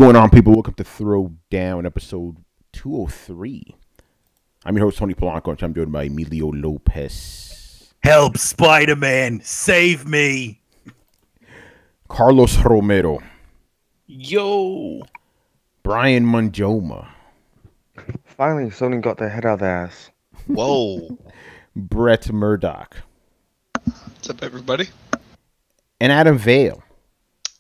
going on, people? Welcome to Throwdown, episode 203. I'm your host, Tony Polanco, and I'm joined by Emilio Lopez. Help, Spider-Man! Save me! Carlos Romero. Yo! Brian Manjoma. Finally, Sony got their head out of their ass. Whoa! Brett Murdoch. What's up, everybody? And Adam Vale.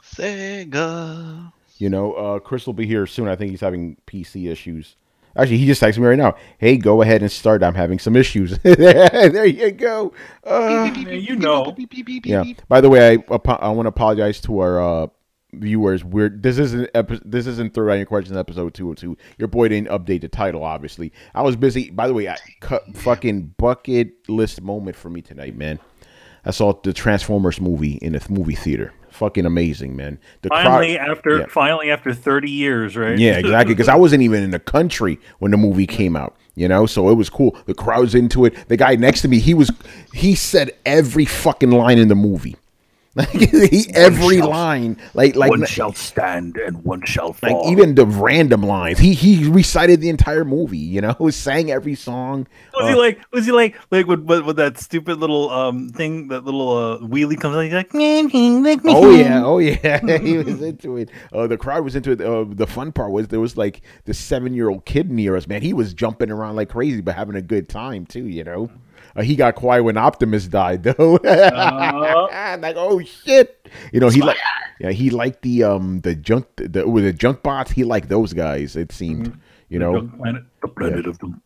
Sega. You know, Chris will be here soon. I think he's having PC issues. Actually, he just texted me right now. Hey, go ahead and start. I'm having some issues. There you go. You know. Yeah. By the way, I want to apologize to our viewers. This isn't Throwdown Your Questions episode 202. Your boy didn't update the title. Obviously, I was busy. By the way, I cut fucking bucket list moment for me tonight, man. I saw the Transformers movie in the movie theater. Fucking amazing, man. Finally, after 30 years, right? Yeah, exactly. Because I wasn't even in the country when the movie came out, you know. So it was cool. The crowd's into it. The guy next to me, he said every fucking line in the movie. Every line, like one shall stand and one shall fall. Like even the random lines, he recited the entire movie. You know, sang every song. Was he like with that stupid little thing, that little wheelie comes out? He's like, oh yeah, he was into it. The crowd was into it. The fun part was there was like the 7-year-old kid near us. Man, he was jumping around like crazy, but having a good time too. You know. He got quiet when Optimus died, though. Like, oh shit, you know, he liked the junk bots. He liked those guys. It seemed, you know, the planet of them.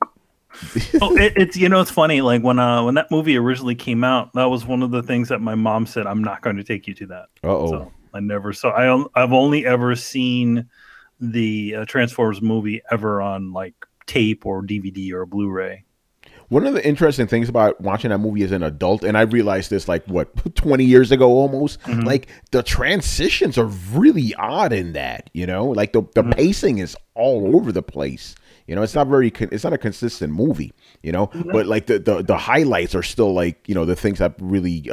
It's funny. Like when that movie originally came out, that was one of the things that my mom said, "I'm not going to take you to that." So I never saw. I've only ever seen the Transformers movie ever on like tape or DVD or Blu-ray. One of the interesting things about watching that movie as an adult, and I realized this like 20 years ago almost, like the transitions are really odd in that, you know, like the pacing is all over the place. You know, it's not a consistent movie, you know, but like the highlights are still like, you know, the things that really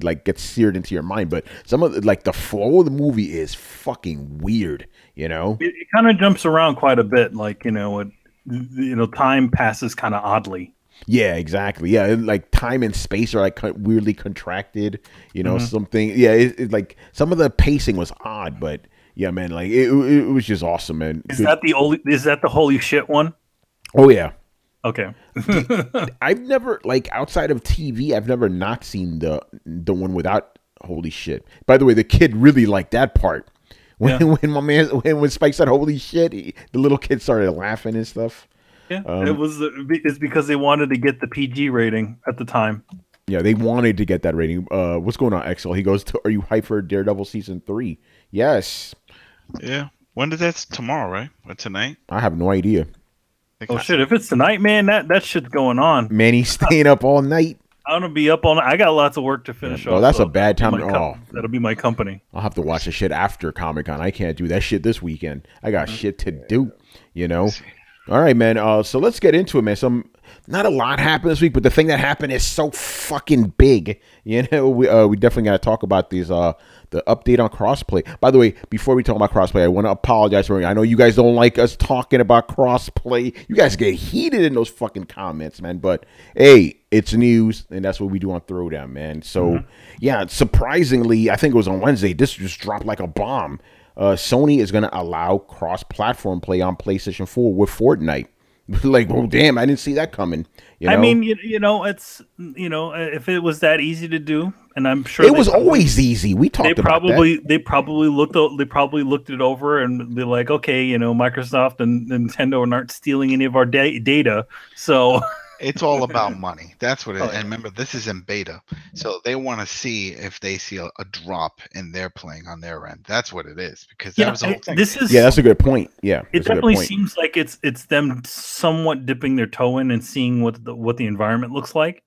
like get seared into your mind. But some of the flow of the movie is fucking weird, you know. It kind of jumps around quite a bit, like, time passes kind of oddly. Yeah, exactly. Yeah, like time and space are like weirdly contracted. You know, something. Yeah, it's like some of the pacing was odd, but yeah, man, like it was just awesome, man. Is that the holy shit one? Oh yeah. Okay. I've never outside of TV, I've never not seen the one without holy shit. By the way, the kid really liked that part. When Spike said holy shit, the little kid started laughing and stuff. Yeah, it's because they wanted to get the PG rating at the time. Yeah, they wanted to get that rating. What's going on, Exel? He goes, "Are you hyped for Daredevil season 3?" Yes. Yeah. When is that? Tomorrow, right? Or tonight? I have no idea. Oh shit! If it's tonight, man, that shit's going on. Man, he's staying up all night. I'm gonna be up all night. I got lots of work to finish off. Oh, that's a bad time. That'll be my company. I'll have to watch the shit after Comic-Con. I can't do that shit this weekend. I got shit to do. You know. All right, man. So let's get into it, man. Not a lot happened this week, but the thing that happened is so fucking big. You know, we definitely got to talk about these. The update on Crossplay. By the way, before we talk about Crossplay, I want to apologize for. I know you guys don't like us talking about Crossplay. You guys get heated in those fucking comments, man. But hey, it's news, and that's what we do on Throwdown, man. So yeah, surprisingly, I think it was on Wednesday. This just dropped like a bomb. Sony is going to allow cross-platform play on PlayStation 4 with Fortnite. Like, oh damn, I didn't see that coming. You know? I mean, it's if it was that easy to do, and I'm sure it was always easy. We talked about that. They probably looked it over and they're like, okay, Microsoft and Nintendo aren't stealing any of our data, so. It's all about money. That's what it is. And remember, this is in beta. So they want to see if they see a drop in their playing on their end. That's what it is. Because that was the whole thing. That's a good point. Yeah. It definitely seems like it's them somewhat dipping their toe in and seeing what the environment looks like.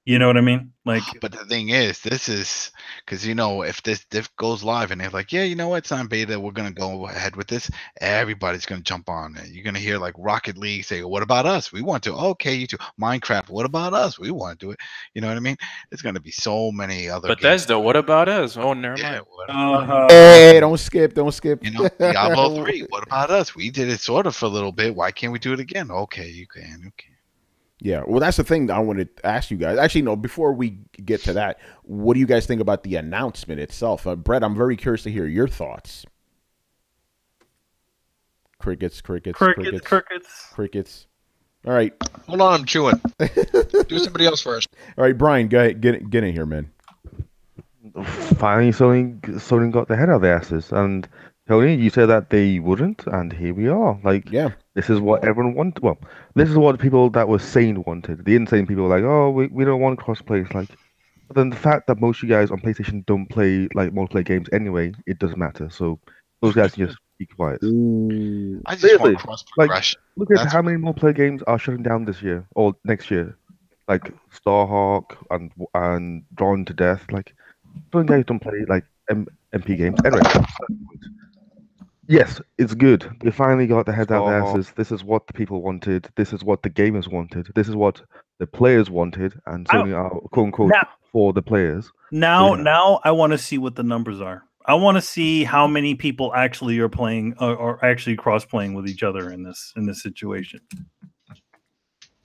You know what I mean? Like, but the thing is, this is because if this diff goes live and they're like, yeah, you know what, it's on beta, we're gonna go ahead with this. Everybody's gonna jump on it. You're gonna hear like Rocket League say, "What about us? We want to." Okay, you too. Minecraft. What about us? We want to do it. You know what I mean? There's gonna be so many other. Bethesda. What about us? Oh, never mind. Hey, don't skip. Diablo 3. What about us? We did it sort of for a little bit. Why can't we do it again? Okay, you can. Okay. Yeah, well, that's the thing that I wanted to ask you guys. Actually, no, before we get to that, what do you guys think about the announcement itself? Brett, I'm very curious to hear your thoughts. Crickets. All right. Hold on, I'm chewing. Do somebody else first. All right, Brian, go ahead. Get in here, man. Finally, Sony got their head out of their asses. And Tony, you said that they wouldn't, and here we are. Like, yeah. This is what everyone wanted. Well, this is what the people that were sane wanted. The insane people were like, oh, we don't want crossplay. It's like, but then the fact that most of you guys on PlayStation don't play like multiplayer games anyway, it doesn't matter. So those guys can just be quiet. I just want cross progression. Like, look at how many multiplayer games are shutting down this year or next year, like Starhawk and Drawn to Death. Like, those guys don't play like MP games. Anyway. Yes, it's good. They finally got their head out of their asses. This is what the people wanted. This is what the gamers wanted. This is what the players wanted, and Sony are quote unquote for the players. Now I want to see what the numbers are. I want to see how many people actually are playing or actually cross playing with each other in this situation.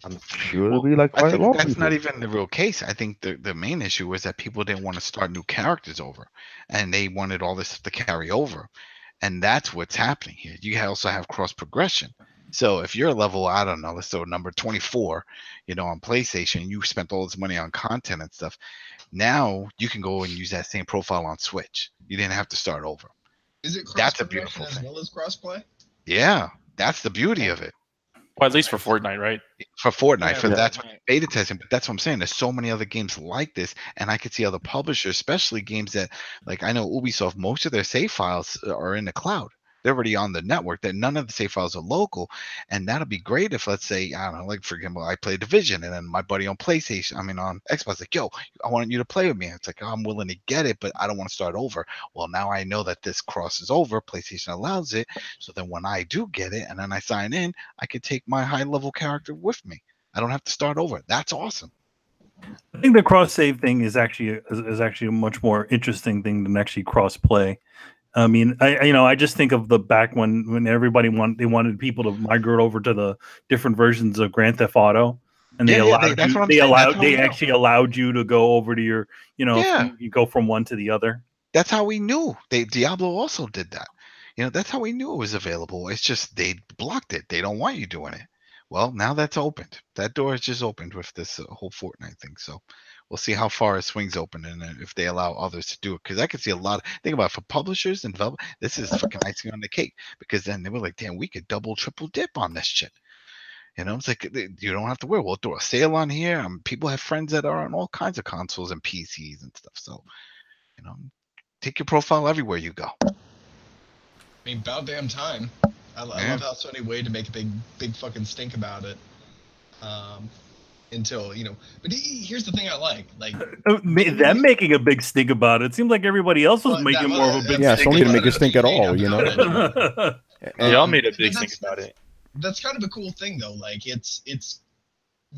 I'm sure it'll be like quite a lot. That's not even the real case. I think the main issue was that people didn't want to start new characters over, and they wanted all this to carry over. And that's what's happening here. You also have cross progression. So if you're level, I don't know, let's say number 24, on PlayStation, you spent all this money on content and stuff. Now you can go and use that same profile on Switch. You didn't have to start over. Is it cross that's a beautiful as thing. well as crossplay? Yeah, that's the beauty of it. Well, at least for Fortnite, right? For Fortnite, that's beta testing. But that's what I'm saying. There's so many other games like this, and I could see other publishers, especially games that, like I know Ubisoft, most of their save files are in the cloud. They're already on the network. That none of the save files are local, and that'd be great if, let's say, I don't know, like for example, I play Division, and then my buddy on PlayStation, on Xbox, like, yo, I want you to play with me. It's like, I'm willing to get it, but I don't want to start over. Well, now I know that this crosses over. PlayStation allows it, so then when I do get it, and then I sign in, I could take my high-level character with me. I don't have to start over. That's awesome. I think the cross save thing is actually a much more interesting thing than actually cross play. I mean, I just think of the back when everybody wanted people to migrate over to the different versions of Grand Theft Auto, and they actually allowed you to go over to your, you go from one to the other. That's how we knew. Diablo also did that. That's how we knew it was available. It's just they blocked it. They don't want you doing it. Well, now that's opened. That door is just opened with this whole Fortnite thing. So we'll see how far it swings open and if they allow others to do it. Because I can see a lot. Think about it, for publishers and developers, this is fucking icing on the cake. Because then they were like, damn, we could double, triple dip on this shit. It's like you don't have to worry. We'll do a sale on here. People have friends that are on all kinds of consoles and PCs and stuff. So, take your profile everywhere you go. I mean, about damn time. I love how Sony waited to make a big fucking stink about it. Until, but here's the thing I like them making a big stink about it. It seems like everybody else was making more of a big stink. Yeah, Sony didn't make a stink at all, They all made a big stink about it. That's kind of a cool thing though. Like this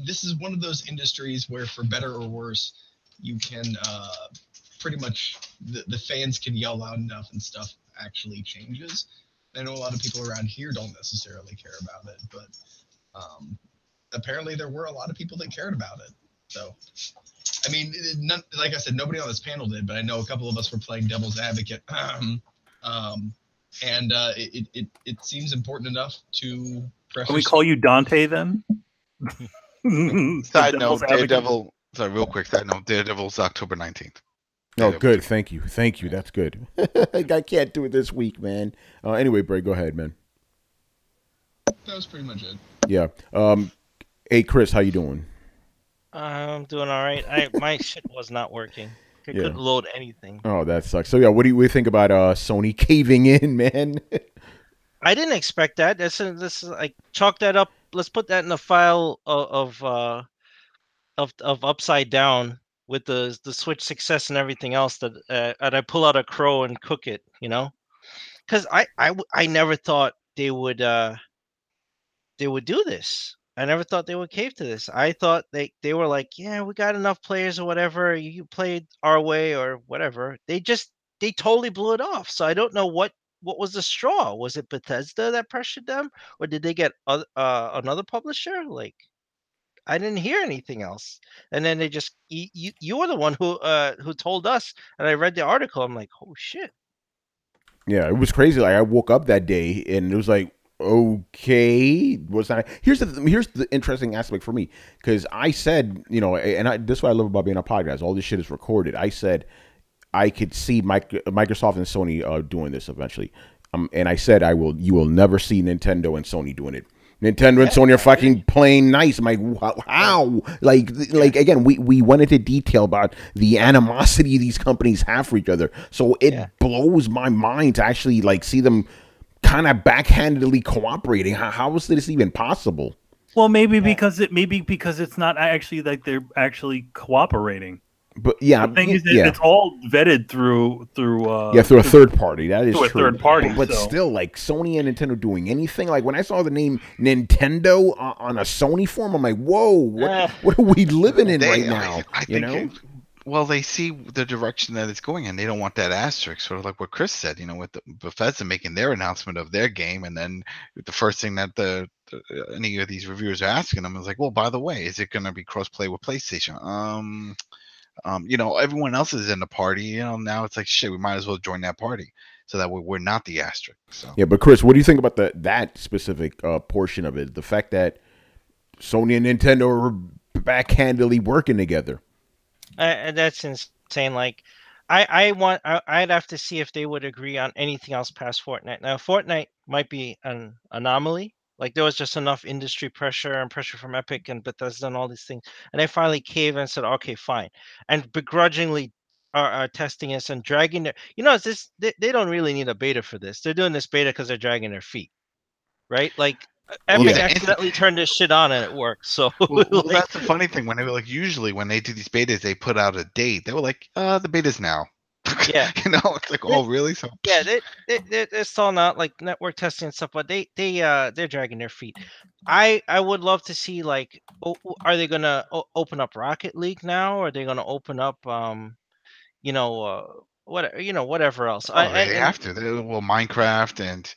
is one of those industries where, for better or worse, you can pretty much the fans can yell loud enough and stuff actually changes. I know a lot of people around here don't necessarily care about it, but apparently there were a lot of people that cared about it. So, I mean, like I said, nobody on this panel did, but I know a couple of us were playing devil's advocate. And it seems important enough to press. Can we call you Dante then? Side note, Daredevil. Sorry, real quick. Side note, Daredevil's October 19th. Oh, good. Thank you. That's good. I can't do it this week, man. Anyway, Bray, go ahead, man. That was pretty much it. Yeah. Hey, Chris, how you doing? I'm doing all right. My shit was not working. I couldn't load anything. Oh, that sucks. So, yeah, what do you think about Sony caving in, man? I didn't expect that. This is like, chalk that up. Let's put that in the file of of Upside Down with the Switch success and everything else, that and I pull out a crow and cook it, you know, because I never thought they would do this. I never thought they would cave to this. I thought they were like, yeah, we got enough players or whatever. You play our way or whatever. They totally blew it off. So I don't know what was the straw. Was it Bethesda that pressured them, or did they get another publisher? Like, I didn't hear anything else. And then they just you were the one who told us, and I read the article. I'm like, oh shit. Yeah, it was crazy. Like I woke up that day and it was like, okay, here's the interesting aspect for me, because I said, you know, and this is what I love about being a podcast. All this shit is recorded. I said I could see Microsoft and Sony doing this eventually, and I said you will never see Nintendo and Sony doing it. Nintendo and Sony are fucking playing nice. I'm like, how? Like again, we went into detail about the animosity these companies have for each other. So it blows my mind to actually like see them kind of backhandedly cooperating. How is this even possible? Well, maybe because it's not actually like they're actually cooperating. But yeah, the thing is, it's all vetted through through a third party. That is true. A third party, but still, like Sony and Nintendo doing anything. Like when I saw the name Nintendo on a Sony form, I'm like, whoa, what are we living in right now? I think well, they see the direction that it's going in. They don't want that asterisk, sort of like what Chris said, you know, with the Bethesda making their announcement of their game, and then the first thing that any of these reviewers are asking them is like, well, by the way, is it going to be crossplay with PlayStation? You know, everyone else is in the party. You know, now it's like, shit, we might as well join that party, so that we're not the asterisk. So. Yeah, but Chris, what do you think about that specific portion of it? The fact that Sony and Nintendo are backhandedly working together. That's insane. Like, I'd have to see if they would agree on anything else past Fortnite. Now, Fortnite might be an anomaly. Like, there was just enough industry pressure and pressure from Epic and Bethesda and all these things, and they finally caved and said, "Okay, fine," and begrudgingly are testing this and dragging their. You know, they don't really need a beta for this. They're doing this beta because they're dragging their feet, right? Like. Epic accidentally turned this shit on and it worked. So well, that's the funny thing. When they were like, usually when they do these betas, they put out a date. They were like, the beta's now. Yeah, you know, it's like, oh, really? So yeah, they're still not like network testing and stuff, but they're dragging their feet. I would love to see, like, are they gonna open up Rocket League now? Or are they gonna open up whatever else? They have to. Well, Minecraft and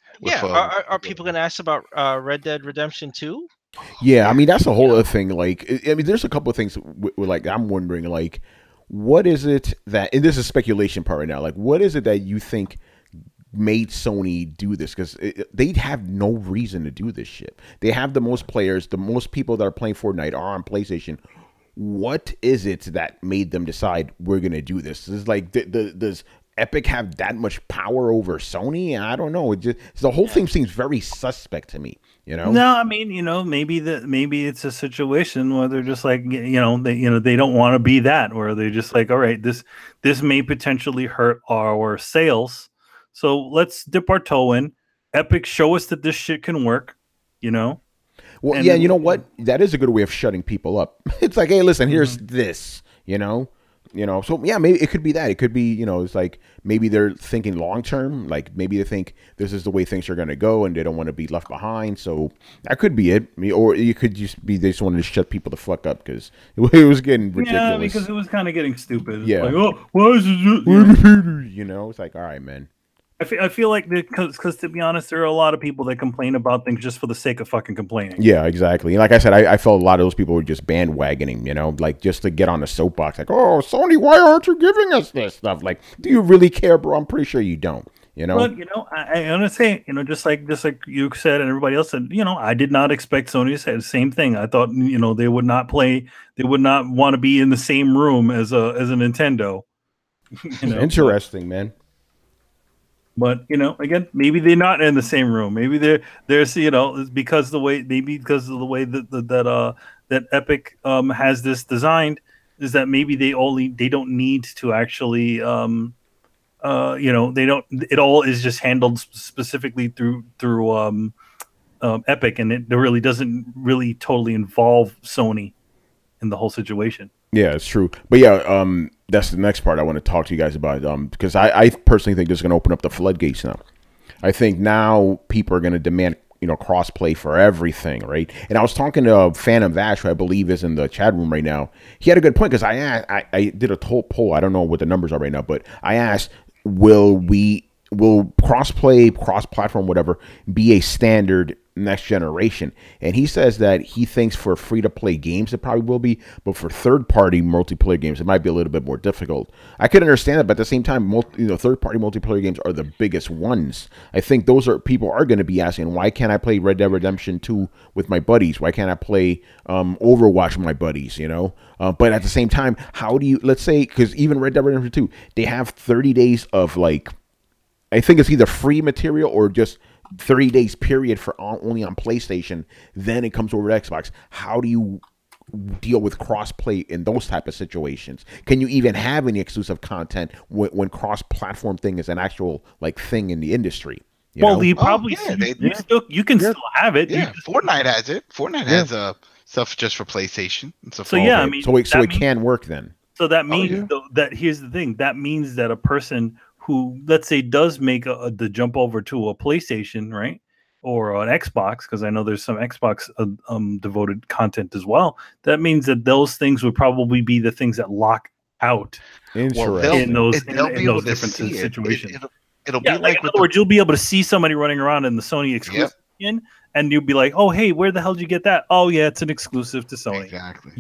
are people gonna ask about Red Dead Redemption 2? Yeah, I mean that's a whole other thing. Like, I mean, there's a couple of things like I'm wondering, like, what is it that, and this is speculation part right now, like, what is it that you think made Sony do this? Because they have no reason to do this shit. They have the most players, the most people that are playing Fortnite are on PlayStation. What is it that made them decide we're gonna do this? It's like, does Epic have that much power over Sony? I don't know. It just, the whole thing seems very suspect to me. You know? No, I mean, you know, maybe it's a situation where they're just like, they don't want to be that, where they're just like, all right, this may potentially hurt our sales, so let's dip our toe in. Epic, show us that this shit can work, you know. Well, and you know what? That is a good way of shutting people up. It's like, hey, listen, here's this, you know. So yeah, maybe it could be that. It could be, it's like maybe they're thinking long term. Like maybe they think this is the way things are going to go, and they don't want to be left behind. So that could be it. Or it could just be they just wanted to shut people the fuck up because it was getting ridiculous. Yeah, because it was kind of getting stupid. Yeah. Like, oh, why is it? It's like, all right, man. I feel like because to be honest, there are a lot of people that complain about things just for the sake of fucking complaining. Yeah, exactly. Like I said, I felt a lot of those people were just bandwagoning, like just to get on the soapbox. Like, oh, Sony, why aren't you giving us this stuff? Like, do you really care, bro? I'm pretty sure you don't. But I understand. Just like you said and everybody else said. I did not expect Sony to say the same thing. I thought they would not play. They would not want to be in the same room as a Nintendo. Interesting, man. But again, maybe they're not in the same room. Maybe there's because of the way that Epic has this designed, is that maybe they don't need to actually they don't. It all is just handled specifically through Epic, and it really doesn't really totally involve Sony. in the whole situation. Yeah, it's true. But yeah, that's the next part I want to talk to you guys about. Because I personally think this is going to open up the floodgates now. I think now people are going to demand, crossplay for everything, right? And I was talking to Phantom Vash, who I believe is in the chat room right now. He had a good point because I did a poll. I don't know what the numbers are right now, but I asked, will crossplay, cross-platform, whatever, be a standard next generation? And he says that he thinks for free-to-play games it probably will be, but for third-party multiplayer games it might be a little bit more difficult. I could understand that, but at the same time, third-party multiplayer games are the biggest ones. I think people are going to be asking, why can't I play Red Dead Redemption 2 with my buddies? Why can't I play Overwatch with my buddies? But at the same time, how do you, let's say, because even Red Dead Redemption 2, they have 30 days of I think it's either free material or just 30 days period for only on PlayStation. Then it comes over to Xbox. How do you deal with crossplay in those type of situations? Can you even have any exclusive content when cross-platform thing is an actual thing in the industry? You probably you can still have it. Yeah, Fortnite has it. Fortnite has stuff just for PlayStation. So it can work then. So that means that here's the thing. That means that a person who, let's say, does make the jump over to a PlayStation, right, or an Xbox, because I know there's some Xbox devoted content as well. That means that those things would probably be the things that lock out in those different situations. It'll be in other words, you'll be able to see somebody running around in the Sony exclusive skin, and you'll be like, oh, hey, where the hell did you get that? Oh, yeah, it's an exclusive to Sony. Exactly.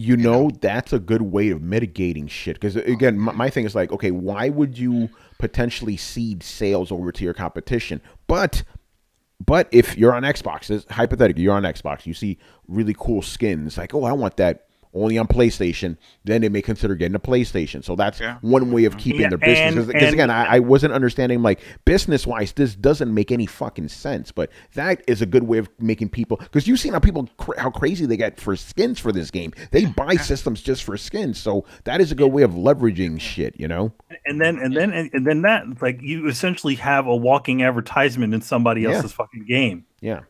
That's a good way of mitigating shit. Because, again, my thing is okay, why would you potentially cede sales over to your competition? But if you're on Xbox, hypothetically, you're on Xbox, you see really cool skins, oh, I want that only on PlayStation, then they may consider getting a PlayStation. So that's one way of keeping their business. Because again, I wasn't understanding, business-wise, this doesn't make any fucking sense. But that is a good way of making people, because you've seen how crazy they get for skins for this game. They buy systems just for skins. So that is a good way of leveraging shit, And then that, you essentially have a walking advertisement in somebody else's fucking game. Yeah.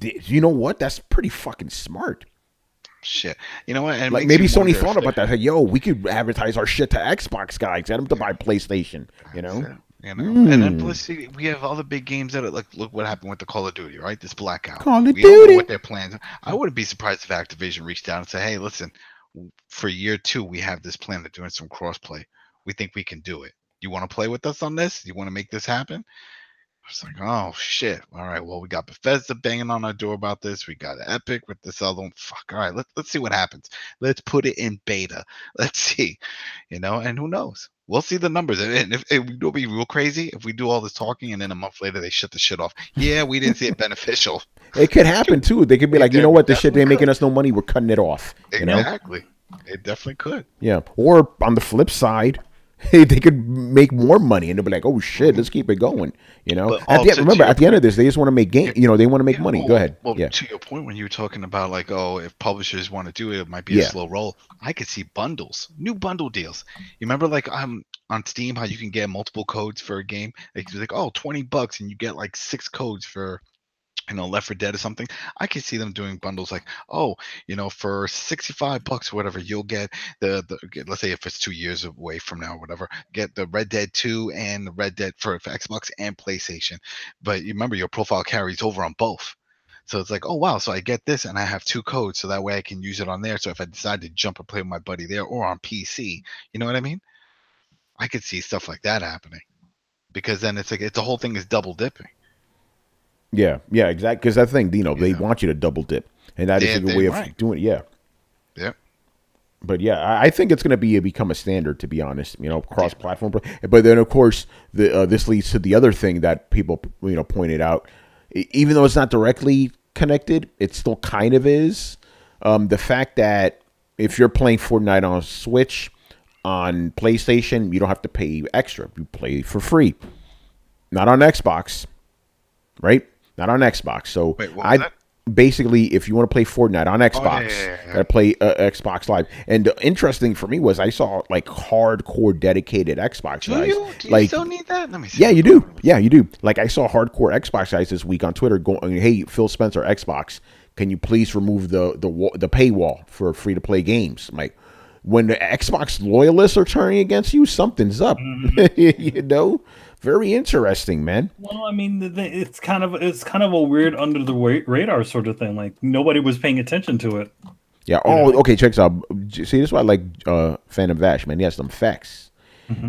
You know what? That's pretty fucking smart. Shit, you know what? And maybe Sony thought about that. We could advertise our shit to Xbox guys, get them to buy PlayStation. And then plus we have all the big games that are look what happened with the Call of Duty, right? This blackout. Call of Duty. Don't know what their plans are. I wouldn't be surprised if Activision reached out and said, "Hey, listen, for year 2, we have this plan of doing some crossplay. We think we can do it. You want to play with us on this? You want to make this happen?" It's oh shit! All right, well, we got Bethesda banging on our door about this. We got Epic with this other one. Fuck! All right, let's see what happens. Let's put it in beta. Let's see, and who knows? We'll see the numbers. And if it'll be real crazy if we do all this talking and then a month later they shut the shit off. Yeah, we didn't see it beneficial. It could happen too. They could be you know what? This shit ain't making us no money. We're cutting it off. Exactly. It definitely could. Yeah. Or on the flip side, they could make more money and they'll be like, oh shit, let's keep it going. Remember, at the end of this, they just want to make game. They want to make money. Go ahead. Well, to your point, when you were talking about if publishers want to do it, it might be a slow roll. I could see bundles, new bundle deals. You remember, on Steam, how you can get multiple codes for a game? $20 and you get 6 codes for Left 4 Dead or something. I could see them doing bundles for $65 or whatever, you'll get the let's say if it's 2 years away from now or whatever, get the Red Dead 2 and the Red Dead for Xbox and PlayStation. But you remember, your profile carries over on both. So it's oh wow, so I get this and I have 2 codes, so that way I can use it on there. So if I decide to jump and play with my buddy there or on PC, you know what I mean? I could see stuff like that happening, because then it's the whole thing is double dipping. Yeah, exactly. Because that thing, they want you to double dip, and that is a good way of doing it. Yeah. But yeah, I think it's going to become a standard, to be honest. Cross-platform. But then, of course, this leads to the other thing that people pointed out. Even though it's not directly connected, it still kind of is. The fact that if you're playing Fortnite on Switch, on PlayStation, you don't have to pay extra. You play for free. Not on Xbox, right? Not on Xbox. So basically, if you want to play Fortnite on Xbox, gotta play Xbox Live. And the interesting for me was I saw hardcore dedicated Xbox guys. Do you still need that? Let me see. Yeah, you do. Yeah, you do. I saw hardcore Xbox guys this week on Twitter going, "Hey, Phil Spencer, Xbox, can you please remove the paywall for free to play games? I'm like, when the Xbox loyalists are turning against you, something's up. You know, very interesting, man. Well, I mean, it's kind of a weird under the radar sort of thing. Like nobody was paying attention to it. Yeah. Oh, okay. Check this out. See, this is why I like Phantom Vash, man. He has some facts.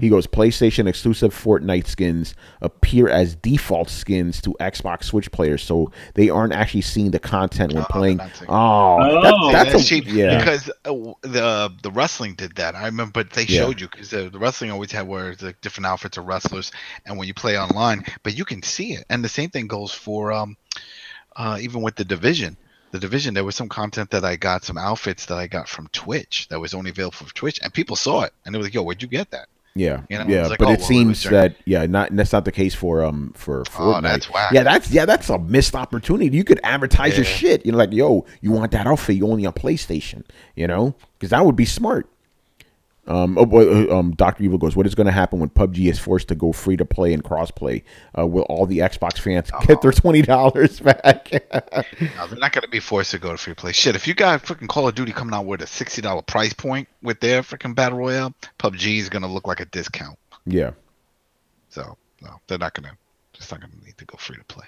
He goes, PlayStation exclusive Fortnite skins appear as default skins to Xbox Switch players, so they aren't actually seeing the content when playing. That's cheap. Yeah, because the wrestling did that. I remember, but they showed you because the wrestling always had where the different outfits of wrestlers, and when you play online, but you can see it. And the same thing goes for even with the Division. The Division, there was some content that I got, some outfits that I got from Twitch that was only available for Twitch, and people saw it, and they were like, "Yo, where'd you get that?" Yeah, you know? Yeah, like, but it seems that that's not the case for Fortnite. Oh, that's whack. That's a missed opportunity. You could advertise your shit. You know, like, yo, you want that outfit? You only on PlayStation. You know, because that would be smart. Dr. Evil goes, what is going to happen when PUBG is forced to go free to play and crossplay? Will all the Xbox fans get their $20 back? No, they're not going to be forced to go to free play. Shit, if you got freaking Call of Duty coming out with a $60 price point with their freaking Battle Royale, PUBG is going to look like a discount. Yeah. So, no, they're not going to. It's not going to need to go free to play.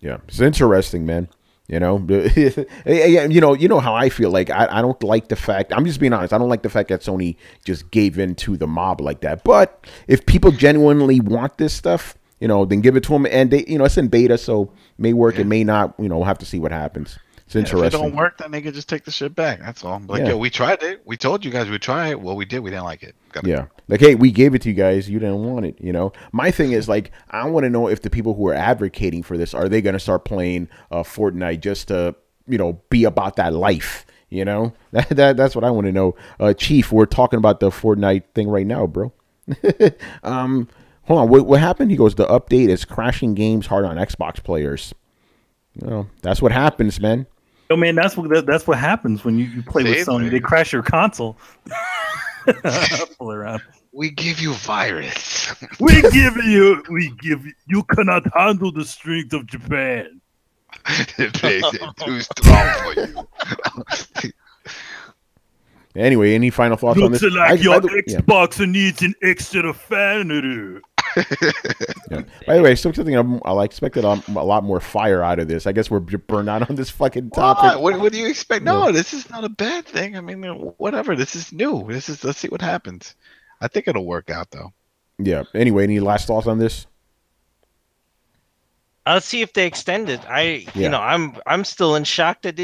Yeah. It's interesting, man. You know, you know how I feel. Like I don't like the fact. I'm just being honest. I don't like the fact that Sony just gave in to the mob like that. But if people genuinely want this stuff, you know, then give it to them. And they, you know, it's in beta, so may work. It may not. You know, we'll have to see what happens. It's interesting. If it don't work, then they can just take the shit back. That's all. Like, yo, we tried it. We told you guys we'd try it. Well, we did. We didn't like it. Like, hey, we gave it to you guys. You didn't want it. You know, my thing is, like, I want to know if the people who are advocating for this, are they going to start playing Fortnite just to, you know, be about that life? You know, that's what I want to know. Chief, we're talking about the Fortnite thing right now, bro. Hold on. What happened? He goes, the update is crashing games hard on Xbox players. Well, that's what happens, man. Oh man, that's what happens when you play with Sony. They crash your console. Pull around. We give you virus. We give you. You cannot handle the strength of Japan. It makes it too strong for you. Anyway, any final thoughts on this? Looks like your Xbox needs an extra fan. Yeah. By the way, something I expected a lot more fire out of this. I guess we're burned out on this fucking topic. What do you expect? No, this is not a bad thing. I mean, whatever. This is new. Let's see what happens. I think it'll work out though. Yeah. Anyway, any last thoughts on this? I'll see if they extend it. You know, I'm still in shock that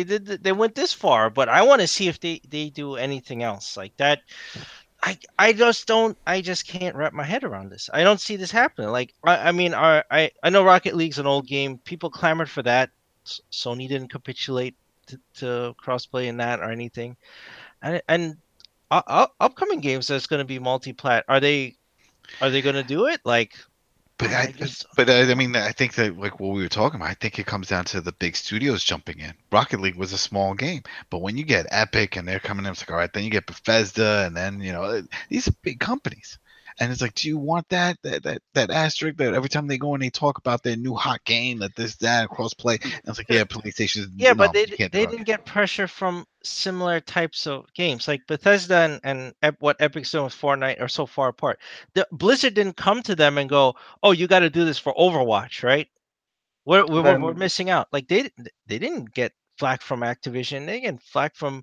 they went this far, but I want to see if they do anything else like that. I just can't wrap my head around this. I don't see this happening. Like, I mean, I know Rocket League's an old game. People clamored for that. Sony didn't capitulate to crossplay in that or anything. And upcoming games that's going to be multi-plat, are they going to do it? Like, But I mean, I think that, like what we were talking about, I think it comes down to the big studios jumping in. Rocket League was a small game, but when you get Epic and they're coming in, it's like, all right, then you get Bethesda, and then, you know, these are big companies. And it's like, do you want that asterisk that every time they go and they talk about their new hot game, that this, that, crossplay, and it's like, yeah, PlayStation. Yeah, but they didn't get pressure from similar types of games. Like Bethesda and what Epic's doing with Fortnite are so far apart. Blizzard didn't come to them and go, oh, you got to do this for Overwatch, right? We're missing out. Like they didn't get flack from Activision. They get flack from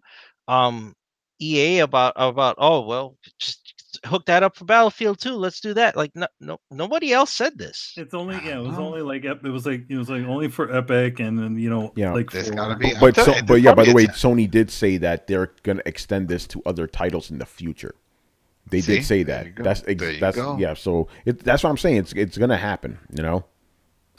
EA about oh, well, just hook that up for Battlefield 2. Let's do that. Like no, nobody else said this. It's only it was like only for Epic, and then, you know, like there's gotta be. But by the way, Sony did say that they're gonna extend this to other titles in the future. They did say that. That's yeah. So that's what I'm saying. It's gonna happen. You know.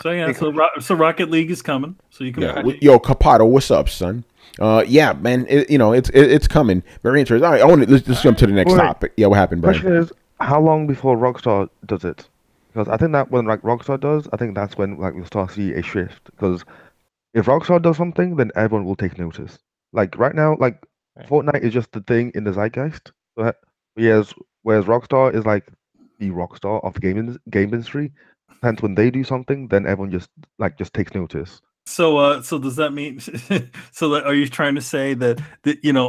So yeah, so Rocket League is coming. So you can. Yeah. Yo, Capato, what's up, son? Yeah, man. It's coming. Very interesting. All right, let's jump to the next topic. Yeah, what happened, Brian? The question is, how long before Rockstar does it? Because I think that when like Rockstar does, I think that's when like we'll start to see a shift. Because if Rockstar does something, then everyone will take notice. Like right now, like Fortnite is just the thing in the zeitgeist. Whereas Rockstar is like the Rockstar of the game industry. Hence, when they do something, then everyone just takes notice. So does that mean? So that, are you trying to say that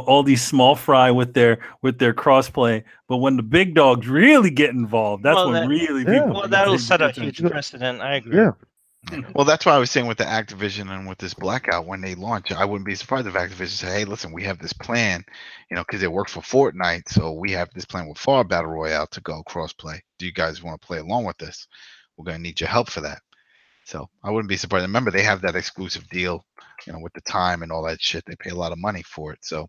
all these small fry with their crossplay, but when the big dogs really get involved, that's when really people. Well, that'll set a huge precedent. I agree. Yeah. Well, that's why I was saying with the Activision and with this blackout, when they launch, I wouldn't be surprised if Activision said, "Hey, listen, we have this plan, because they work for Fortnite, so we have this plan with Far Battle Royale to go crossplay. Do you guys want to play along with this? We're going to need your help for that." So I wouldn't be surprised. Remember, they have that exclusive deal, with the time and all that shit. They pay a lot of money for it. So.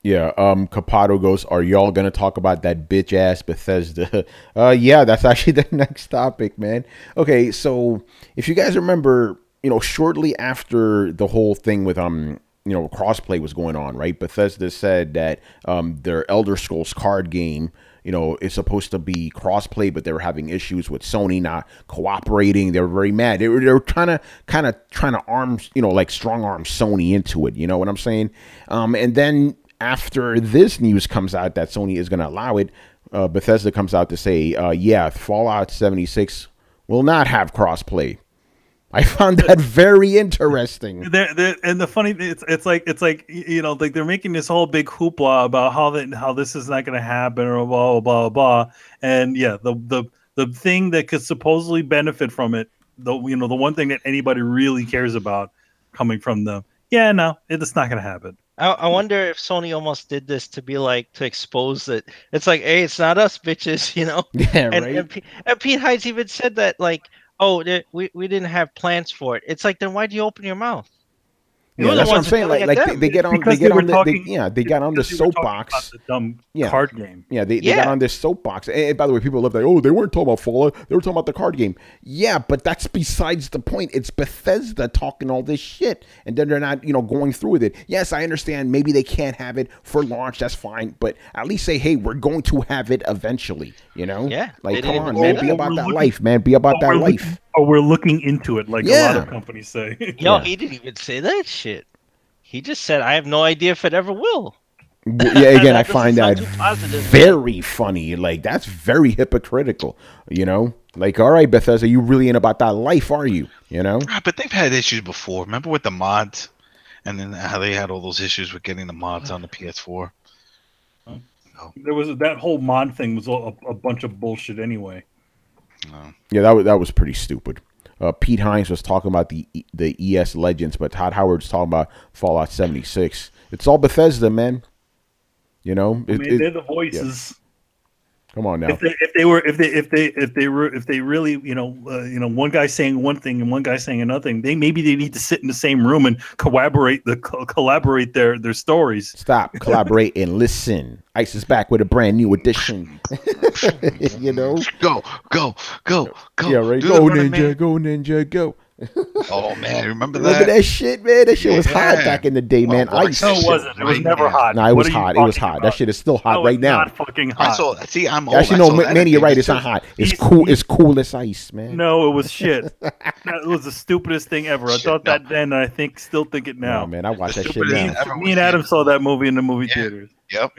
Yeah, Capato goes, are y'all gonna talk about that bitch ass Bethesda? Yeah, that's actually the next topic, man. Okay, so if you guys remember, shortly after the whole thing with crossplay was going on, right? Bethesda said that their Elder Scrolls card game, is supposed to be crossplay, but they were having issues with Sony not cooperating. They were very mad. They were trying to arm, strong arm Sony into it. You know what I'm saying? And then after this news comes out that Sony is going to allow it, Bethesda comes out to say, yeah, Fallout 76 will not have crossplay. I found that very interesting. And the funny thing, it's like they're making this whole big hoopla about how this is not going to happen or blah blah blah. And yeah, the thing that could supposedly benefit from it, the one thing that anybody really cares about coming from them, yeah, no, it's not going to happen. I wonder if Sony almost did this to be like, to expose it. It's like, hey, it's not us, bitches, Yeah, right. And Pete Hines even said that, like, oh, we didn't have plans for it. It's like, then why'd you open your mouth? Yeah, that's what I'm saying. Like they get on the soapbox. Card game. Yeah, they got on this soapbox. And by the way, people love that. Oh, they weren't talking about Fallout. They were talking about the card game. Yeah, but that's besides the point. It's Bethesda talking all this shit, and then they're not, going through with it. Yes, I understand. Maybe they can't have it for launch. That's fine. But at least say, hey, we're going to have it eventually. Yeah. Like, come on, man. Be about that life, man. Be about that life. We're looking into it, like a lot of companies say. He didn't even say that shit. He just said, I have no idea if it ever will. Yeah, again, I find that very funny. Like, that's very hypocritical, Like, all right, Bethesda, you really ain't about that life, are you? But they've had issues before. Remember with the mods? And then how they had all those issues with getting the mods on the PS4? There was that whole mod thing was a bunch of bullshit anyway. Yeah, that was pretty stupid. Pete Hines was talking about the ES Legends, but Todd Howard's talking about Fallout 76. It's all Bethesda, man. They're the voices. Yeah. Come on now. If they really, one guy saying one thing and one guy saying another thing, they need to sit in the same room and collaborate their stories. Stop, collaborate, and listen. Ice is back with a brand new edition. Go. Yeah, right. Go Ninja, go. Oh man, remember that shit, man? That shit was hot back in the day, man. Ice. No, it wasn't. It was never hot. No, it was hot. It was hot. That shit is still hot right now. Not fucking hot. I'm old. Actually, no, Manny, you're right. It's not hot. It's cool. It's cool as ice, man. No, it was shit. It was the stupidest thing ever. I thought that then, and still think it now. No, man, I watched that shit now. Me and Adam saw that movie in the movie theaters. Yep.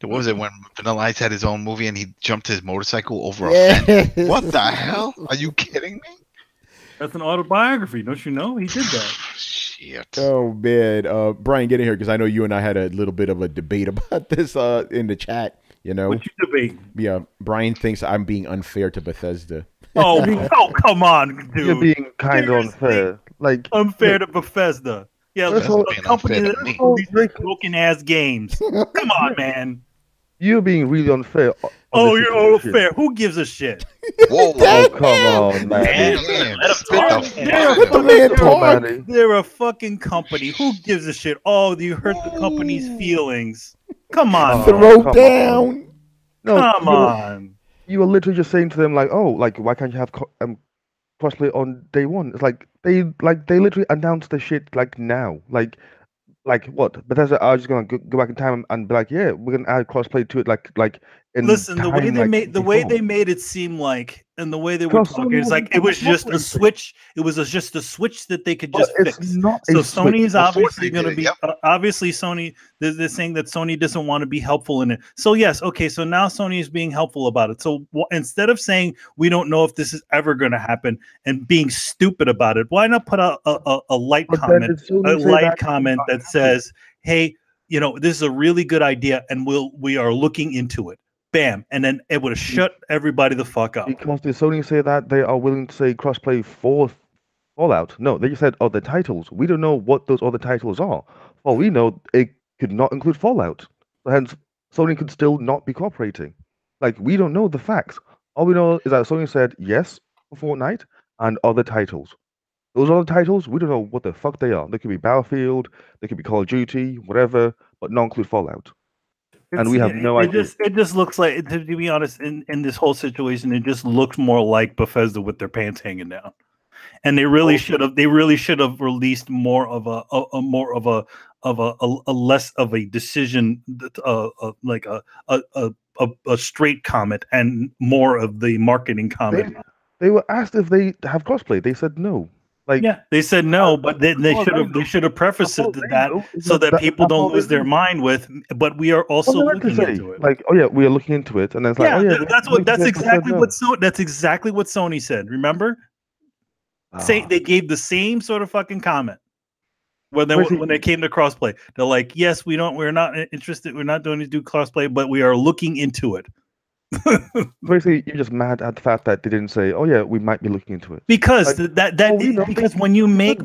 What was it when Vanilla Ice had his own movie and he jumped his motorcycle over a fence? What the hell? Are you kidding me? That's an autobiography, don't you know? He did that. Shit. Oh man, Brian, get in here because I know you and I had a little bit of a debate about this in the chat. What you debate? Yeah, Brian thinks I'm being unfair to Bethesda. Oh, come on, dude. You're being kind of unfair. Like unfair to Bethesda. Yeah, a company that broken ass games. Come on, man. You're being really unfair. Oh, you're unfair. Who gives a shit? Whoa, come on, man. Let the man talk. They're a fucking company. Who gives a shit? Oh, you hurt the company's feelings. Come on. Throwdown. Come on. You were literally just saying to them, like, oh, like, why can't you have crossplay on day one? It's like they literally announced the shit like now. Like what? Bethesda are just gonna go back in time and be like, yeah, we're gonna add crossplay to it like Listen, the way they made it seem like, and the way they were talking, it's like it was just a switch. It was just a switch that they could just fix. So Sony is obviously going to be obviously Sony. They're saying that Sony doesn't want to be helpful in it. So yes, okay. So now Sony is being helpful about it. So instead of saying we don't know if this is ever going to happen and being stupid about it, why not put a light comment, that says, "Hey, you know, this is a really good idea, and we are looking into it." Bam, and then it would have shut everybody the fuck up. Because did Sony say that they are willing to say crossplay for Fallout? No, they just said other titles. We don't know what those other titles are. Well, we know it could not include Fallout. So hence, Sony could still not be cooperating. Like, we don't know the facts. All we know is that Sony said yes for Fortnite and other titles. Those other titles, we don't know what the fuck they are. They could be Battlefield, they could be Call of Duty, whatever, but not include Fallout. And we have no idea. It just looks like, to be honest, in this whole situation, it just looks more like Bethesda with their pants hanging down. And they really should have released more of a less of a decision, like a straight comment and more of the marketing comment. They were asked if they have crossplay. They said no. Like, yeah, they said no, but they should have prefaced it to that so that people don't lose their mind with. But we are also looking into it. Like, oh yeah, we are looking into it, and then it's like, oh yeah, that's exactly what Sony said. Remember, they gave the same sort of fucking comment when they came to crossplay. They're like, yes, we're not interested. We're not going to do crossplay, but we are looking into it. Basically, you're just mad at the fact that they didn't say, "Oh yeah, we might be looking into it." Because because when you make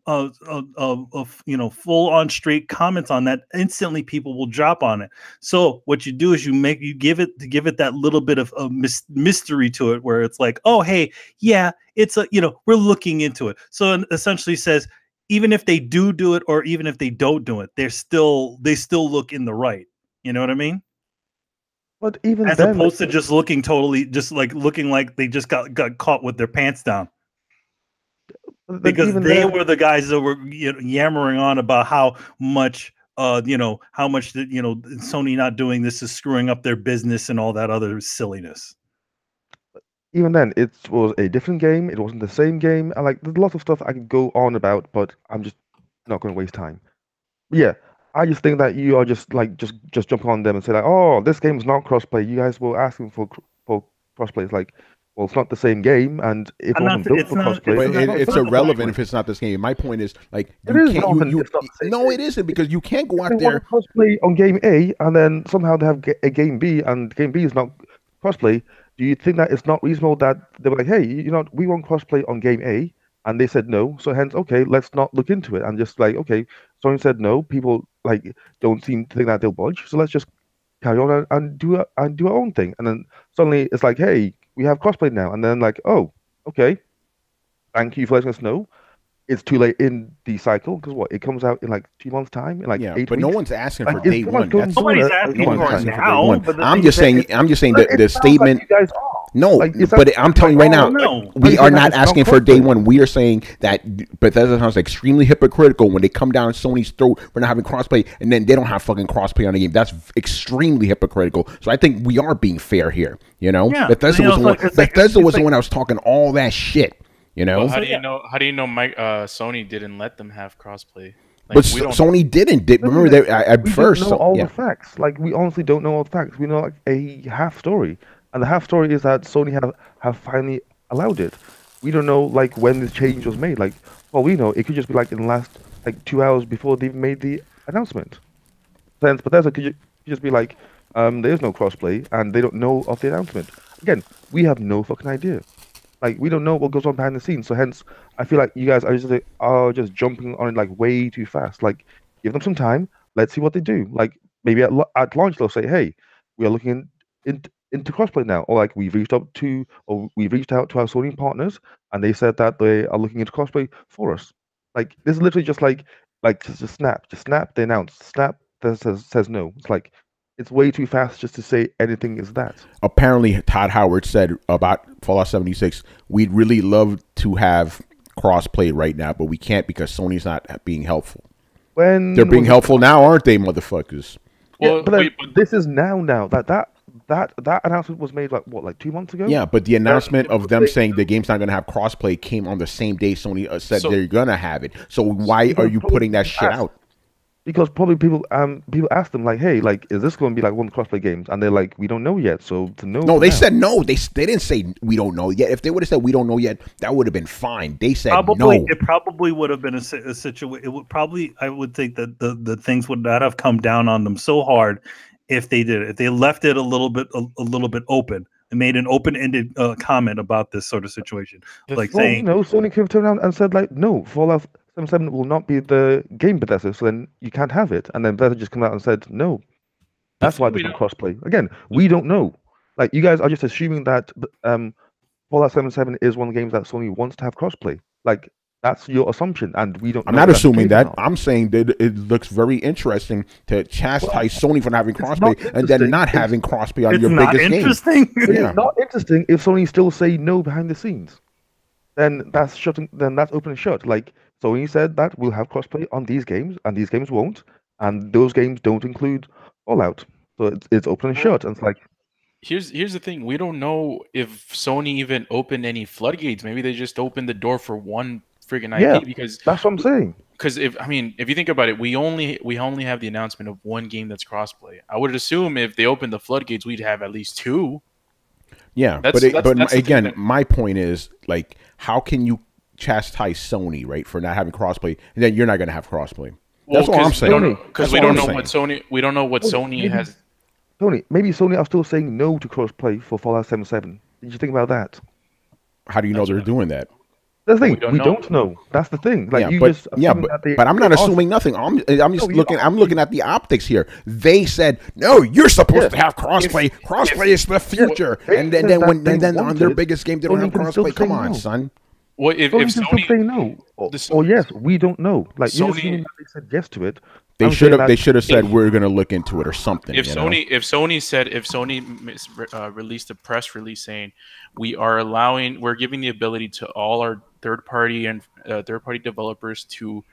full on straight comments on that, instantly people will drop on it. So what you do is you give it that little bit of mystery to it, where it's like, oh hey, yeah, it's we're looking into it. So it essentially says, even if they do it or even if they don't do it, they still look in the right. You know what I mean? But even as opposed to just looking looking like they just got caught with their pants down, because they were the guys that were yammering on about how much Sony not doing this is screwing up their business and all that other silliness. Even then, it was a different game. It wasn't the same game. And like, there's lots of stuff I could go on about, but I'm just not going to waste time. But yeah. I just think that you are just jumping on them and say like, oh, this game's not crossplay. You guys were asking for crossplay. It's like, well, it's not the same game, and it wasn't built for crossplay. It's irrelevant if it's not the same game. My point is, like, it isn't, because you can't go out there crossplay on game A and then somehow they have a game B and game B is not crossplay. Do you think that it's not reasonable that they were like, hey, we want crossplay on game A, and they said no, so hence, okay, let's not look into it, and just like, okay, Sony said no, people like don't seem to think that they'll budge, so let's just carry on and do our own thing. And then suddenly it's like, hey, we have crossplay now, and then like, oh, okay, thank you for letting us know. It's too late in the cycle, because it comes out in like 2 months' time, in like 8 weeks. But no one's asking for day one. Nobody's asking for it now. I'm just saying that the statement. No, but I'm telling you right now, we are not asking for day one. We are saying that Bethesda sounds extremely hypocritical when they come down Sony's throat for not having crossplay, and then they don't have fucking crossplay on the game. That's extremely hypocritical. So I think we are being fair here. Yeah, Bethesda was the one that was talking all that shit. Well, how do you know? Sony didn't let them have crossplay. But Sony didn't. Remember that at first. We don't know all the facts. Like, we honestly don't know all the facts. We know like a half story. And the half story is that Sony have finally allowed it. We don't know like when this change was made. Like, well, we know it could just be like in the last like 2 hours before they made the announcement. Then Bethesda could just be like, there is no crossplay, and they don't know of the announcement. Again, we have no fucking idea. Like, we don't know what goes on behind the scenes. So hence, I feel like you guys are just jumping on it like way too fast. Like, give them some time. Let's see what they do. Like, maybe at launch they'll say, hey, we are looking into crossplay now, or like we've reached out to our Sony partners, and they said that they are looking into crossplay for us. Like, this is literally just like just snap, they announce, snap, says no. It's like, it's way too fast just to say anything is that. Apparently, Todd Howard said about Fallout 76, we'd really love to have crossplay right now, but we can't because Sony's not being helpful. They're being helpful now, aren't they, motherfuckers? Well, but then this is now that announcement was made like 2 months ago. Yeah, but the announcement of them saying the game's not going to have crossplay came on the same day Sony said they're going to have it. So why are you putting that shit out? Because probably people asked them like, hey, like, is this going to be like one of the crossplay games? And they're like, we don't know yet. So to know. No, they said no. They didn't say we don't know yet. If they would have said we don't know yet, that would have been fine. They said no. It probably would have been a situation. It would probably, I would think that the things would not have come down on them so hard if they did it. If they left it a little bit open and made an open-ended comment about this sort of situation, saying, Sony could have turned around and said like, no, Fallout 77 will not be the game Bethesda, so then you can't have it. And then Bethesda just come out and said, no. That's why there's no crossplay. Again, we don't know. Like, you guys are just assuming that Fallout 77 is one of the games that Sony wants to have crossplay. Like, that's your assumption, and we don't. I'm not assuming that. I'm saying that it looks very interesting to chastise Sony for not having crossplay and then not having crossplay on your biggest game. It's not interesting if Sony still say no behind the scenes. Then that's shutting. Then that's open and shut. Like, Sony said that we'll have crossplay on these games, and these games won't, and those games don't include Fallout. So it's open and shut, and it's like. Here's the thing: we don't know if Sony even opened any floodgates. Maybe they just opened the door for one friggin' IP because that's what I'm saying. Because if you think about it, we only have the announcement of one game that's crossplay. I would assume if they opened the floodgates, we'd have at least two. Yeah, but again, my point is like, how can you chastise Sony, right, for not having crossplay, and then you're not going to have crossplay? That's what I'm saying. Because we don't know what Sony has. Tony, maybe Sony are still saying no to crossplay for Fallout 77. Did you think about that? How do you know they're doing that? That's the thing. We don't know. That's the thing. Like but I'm not assuming nothing. I'm just looking. I'm looking at the optics here. They said no. You're supposed to have crossplay. Crossplay is the future. And then on their biggest game they don't have crossplay. Come on, son. Well, if Sony say no or yes, we don't know. Like Sony, they said yes to it. They should have said we're going to look into it or something. If Sony released a press release saying we're giving the ability to all our third party developers to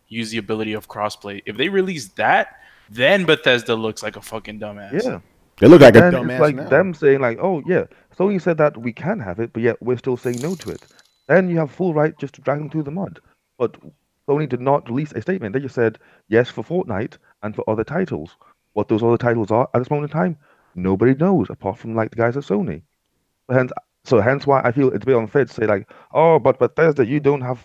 use the ability of crossplay. If they release that, then Bethesda looks like a fucking dumbass. Yeah, they look like a dumbass. It's like now. Them saying like, oh yeah, Sony said that we can have it, but yet we're still saying no to it. Then you have full right just to drag them through the mud, but. Sony did not release a statement. They just said yes for Fortnite and for other titles. What those other titles are at this moment in time, nobody knows apart from like the guys at Sony. Hence why I feel it's a bit unfair to say like, oh, but Bethesda, you don't have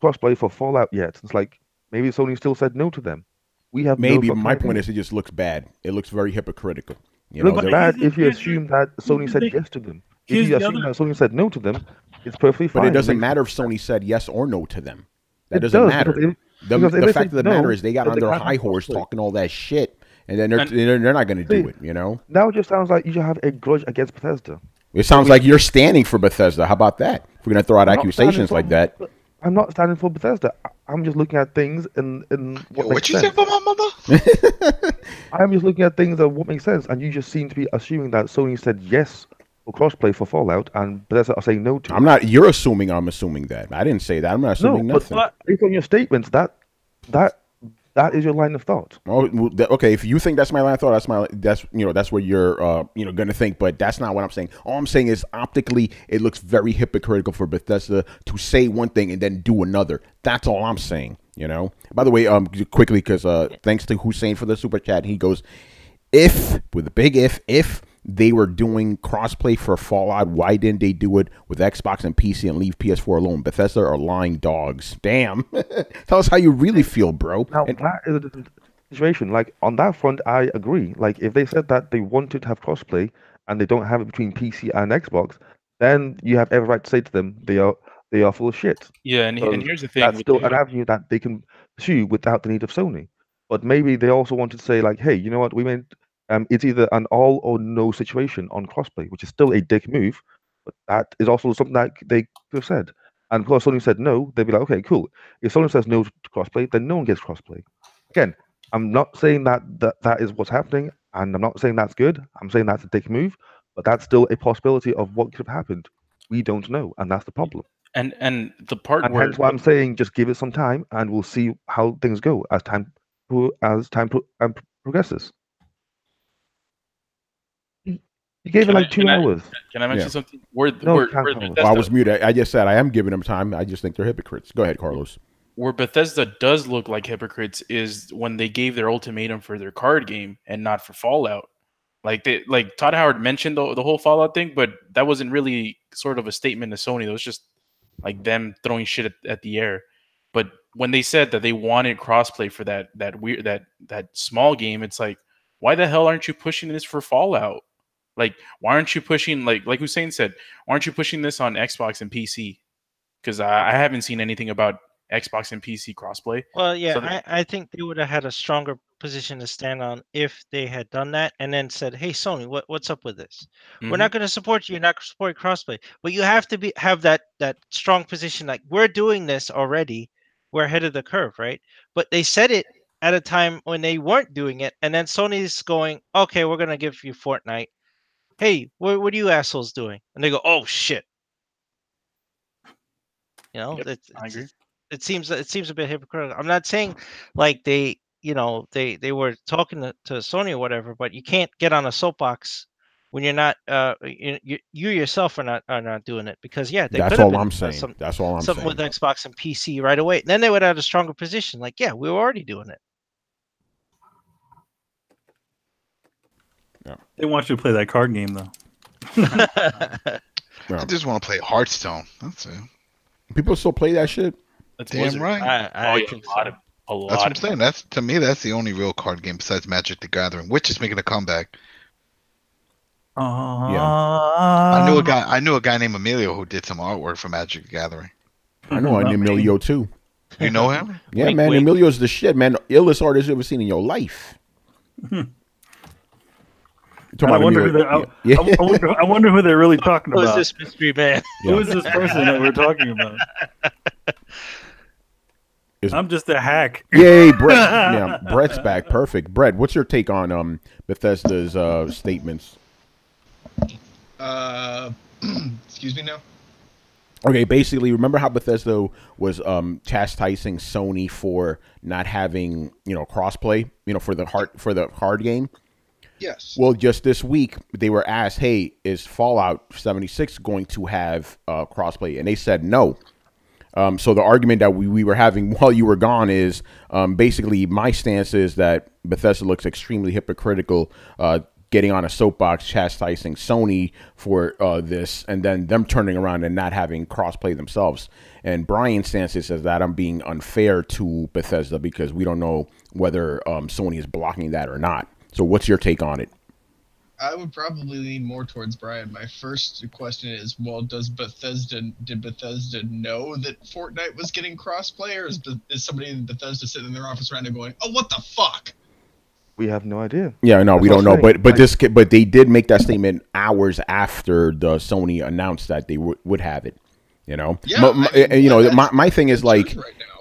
crossplay for Fallout yet. It's like maybe Sony still said no to them. We have maybe. My point is, it just looks bad. It looks very hypocritical. It looks bad if you assume that Sony said yes to them. If you assume that Sony said no to them, it's perfectly fine. But it doesn't matter if Sony said yes or no to them. That doesn't matter. The fact of the matter is they got on their high horse talking all that shit, and then they're not going to do it. You know. Now it just sounds like you should have a grudge against Bethesda. It sounds like you're standing for Bethesda. How about that? If we're going to throw out accusations like that. I'm not standing for Bethesda. I'm just looking at things in what you say for my mother? I'm just looking at things that what makes sense, and you just seem to be assuming that Sony said yes for crossplay for Fallout, and Bethesda are saying no to. I'm not. You're assuming. I'm assuming that. I didn't say that. I'm not assuming nothing. But based on your statements, that is your line of thought. Oh, okay. If you think that's my line of thought, that's what you're going to think. But that's not what I'm saying. All I'm saying is optically, it looks very hypocritical for Bethesda to say one thing and then do another. That's all I'm saying. You know. By the way, quickly, because thanks to Hussein for the super chat, he goes, if they were doing crossplay for Fallout, why didn't they do it with Xbox and PC and leave PS4 alone? Bethesda are lying dogs. Damn. Tell us how you really feel, bro. Now, that is a different situation. Like, on that front, I agree. Like, if they said that they wanted to have crossplay and they don't have it between PC and Xbox, then you have every right to say to them they are full of shit. Yeah, and here's the thing. That's still an avenue that they can pursue without the need of Sony. But maybe they also wanted to say, like, hey, you know what, we made... it's either an all or no situation on crossplay, which is still a dick move, but that is also something that they could have said. And of course, Sony said no, they'd be like, okay, cool. If Sony says no to crossplay, then no one gets crossplay. Again, I'm not saying that is what's happening, and I'm not saying that's good. I'm saying that's a dick move, but that's still a possibility of what could have happened. We don't know, and that's the problem. And the part and hence why I'm saying just give it some time, and we'll see how things go as time progresses. You gave it like 2 hours. Can I mention something? I was muted. I just said I am giving them time. I just think they're hypocrites. Go ahead, Carlos. Where Bethesda does look like hypocrites is when they gave their ultimatum for their card game and not for Fallout. Like Todd Howard mentioned the whole Fallout thing, but that wasn't really sort of a statement to Sony. It was just like them throwing shit at the air. But when they said that they wanted crossplay for that small game, it's like, why the hell aren't you pushing this for Fallout? Like, why aren't you pushing like Hussein said? Why aren't you pushing this on Xbox and PC? Because I haven't seen anything about Xbox and PC crossplay. Well, yeah, so I think they would have had a stronger position to stand on if they had done that and then said, "Hey, Sony, what's up with this? We're not going to support you. You're not going to support crossplay, but you have to have that strong position. Like, we're doing this already. We're ahead of the curve, right?" But they said it at a time when they weren't doing it, and then Sony's going, "Okay, we're going to give you Fortnite. Hey, what are you assholes doing?" And they go, "Oh shit." You know, yep, I agree. It seems a bit hypocritical. I'm not saying like they were talking to Sony or whatever, but you can't get on a soapbox when you're not you yourself are not doing it, because that's all I'm saying. That's all I'm saying. Something with Xbox and PC right away. Then they would have a stronger position. Like, yeah, we were already doing it. Yeah. They want you to play that card game though. I just want to play Hearthstone. That's it. People still play that shit. That's damn right. I think a lot. That's what I'm saying. That's, to me, that's the only real card game besides Magic the Gathering, which is making a comeback. Yeah. I knew a guy named Emilio who did some artwork for Magic the Gathering. I know Emilio too. You know him? Yeah, man. Emilio's the shit, man. Illest artist you've ever seen in your life. I wonder who they're really talking about. Who is this mystery man? Yeah. Who is this person that we're talking about? I'm just a hack. Yay, Brett. Yeah, Brett's back. Perfect. Brett, what's your take on Bethesda's statements? Excuse me now? Okay, basically, remember how Bethesda was chastising Sony for not having, crossplay, for the hard game? Yes. Well, just this week, they were asked, hey, is Fallout 76 going to have crossplay? And they said no. So the argument that we were having while you were gone is basically my stance is that Bethesda looks extremely hypocritical, getting on a soapbox chastising Sony for this, and then them turning around and not having crossplay themselves. And Brian's stance is that I'm being unfair to Bethesda because we don't know whether Sony is blocking that or not. So what's your take on it? I would probably lean more towards Brian. My first question is, well, did Bethesda know that Fortnite was getting crossplay, or is somebody in Bethesda sitting in their office right now going, oh, what the fuck? We have no idea. Yeah, no, we don't know. But they did make that statement hours after the Sony announced that they would have it. Yeah, my thing is like,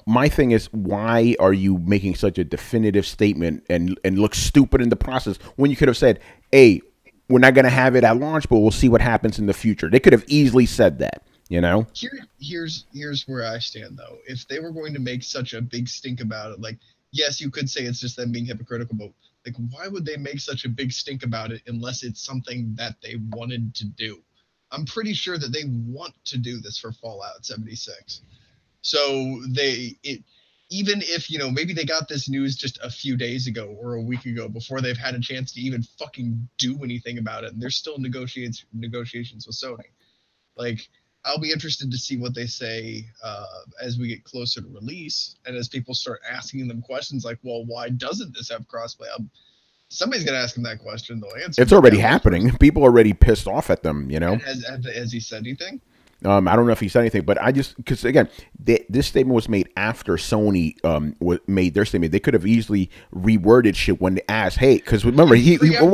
my thing is, why are you making such a definitive statement and look stupid in the process when you could have said, hey, we're not going to have it at launch, but we'll see what happens in the future. They could have easily said that, Here's where I stand, though. If they were going to make such a big stink about it, like, yes, you could say it's just them being hypocritical, but like, why would they make such a big stink about it unless it's something that they wanted to do? I'm pretty sure that they want to do this for Fallout 76. So even if, maybe they got this news just a few days ago or a week ago before they've had a chance to even fucking do anything about it, and they're still negotiations with Sony. Like, I'll be interested to see what they say as we get closer to release and as people start asking them questions like, well, why doesn't this have crossplay? Somebody's going to ask him that question. They'll answer. It's already happening. People are already pissed off at them, Has he said anything? I don't know if he said anything, but because again, this statement was made after Sony made their statement. They could have easily reworded shit when they asked, "Hey," because remember you don't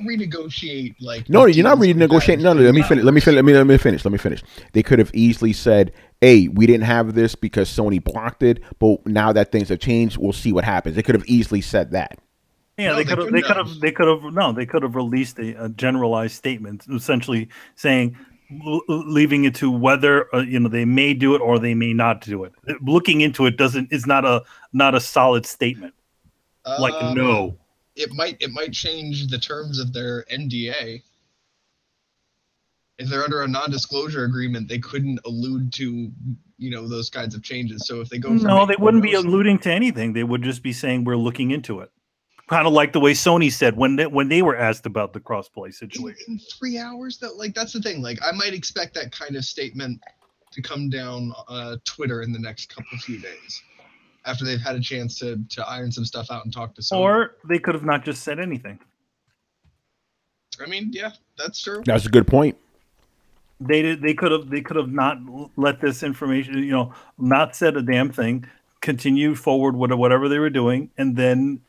renegotiate like. No, you're not renegotiating. No, let me finish. They could have easily said, "Hey, we didn't have this because Sony blocked it, but now that things have changed, we'll see what happens." They could have easily said that. Yeah, they could have released a generalized statement, essentially saying, leaving it to whether they may do it or they may not do it. Looking into it is not a solid statement. No. It might change the terms of their NDA. If they're under a non-disclosure agreement, they couldn't allude to, those kinds of changes. So if they go, they wouldn't be alluding to anything. They would just be saying we're looking into it. Kind of like the way Sony said when they were asked about the crossplay situation. In 3 hours, that's the thing. Like, I might expect that kind of statement to come down Twitter in the next few days, after they've had a chance to iron some stuff out and talk to Sony. Or they could have not just said anything. I mean, yeah, that's true. That's a good point. They could have not let this information, not said a damn thing, continue forward with whatever they were doing, and then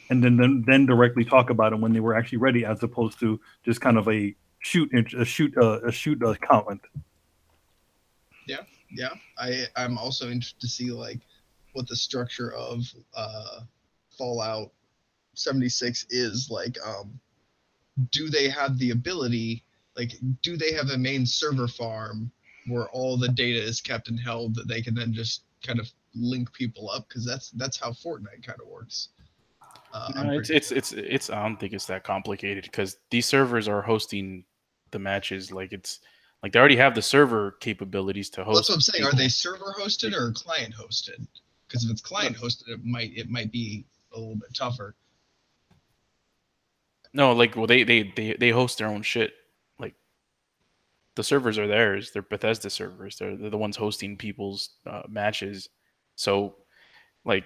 then directly talk about it when they were actually ready, as opposed to just kind of a shoot comment. Yeah. I'm also interested to see like what the structure of Fallout 76 is like. Do they have the ability? Like, do they have a main server farm where all the data is kept and held that they can then just kind of link people up? Because that's how Fortnite kind of works. It's I don't think it's that complicated, because these servers are hosting the matches. Like, it's like they already have the server capabilities to host. That's what I'm saying. Are they server hosted or client hosted? Because if it's client hosted, it might be a little bit tougher. No, like, well, they host their own shit. Like, the servers are theirs. They're Bethesda servers. They're the ones hosting people's matches. So, like,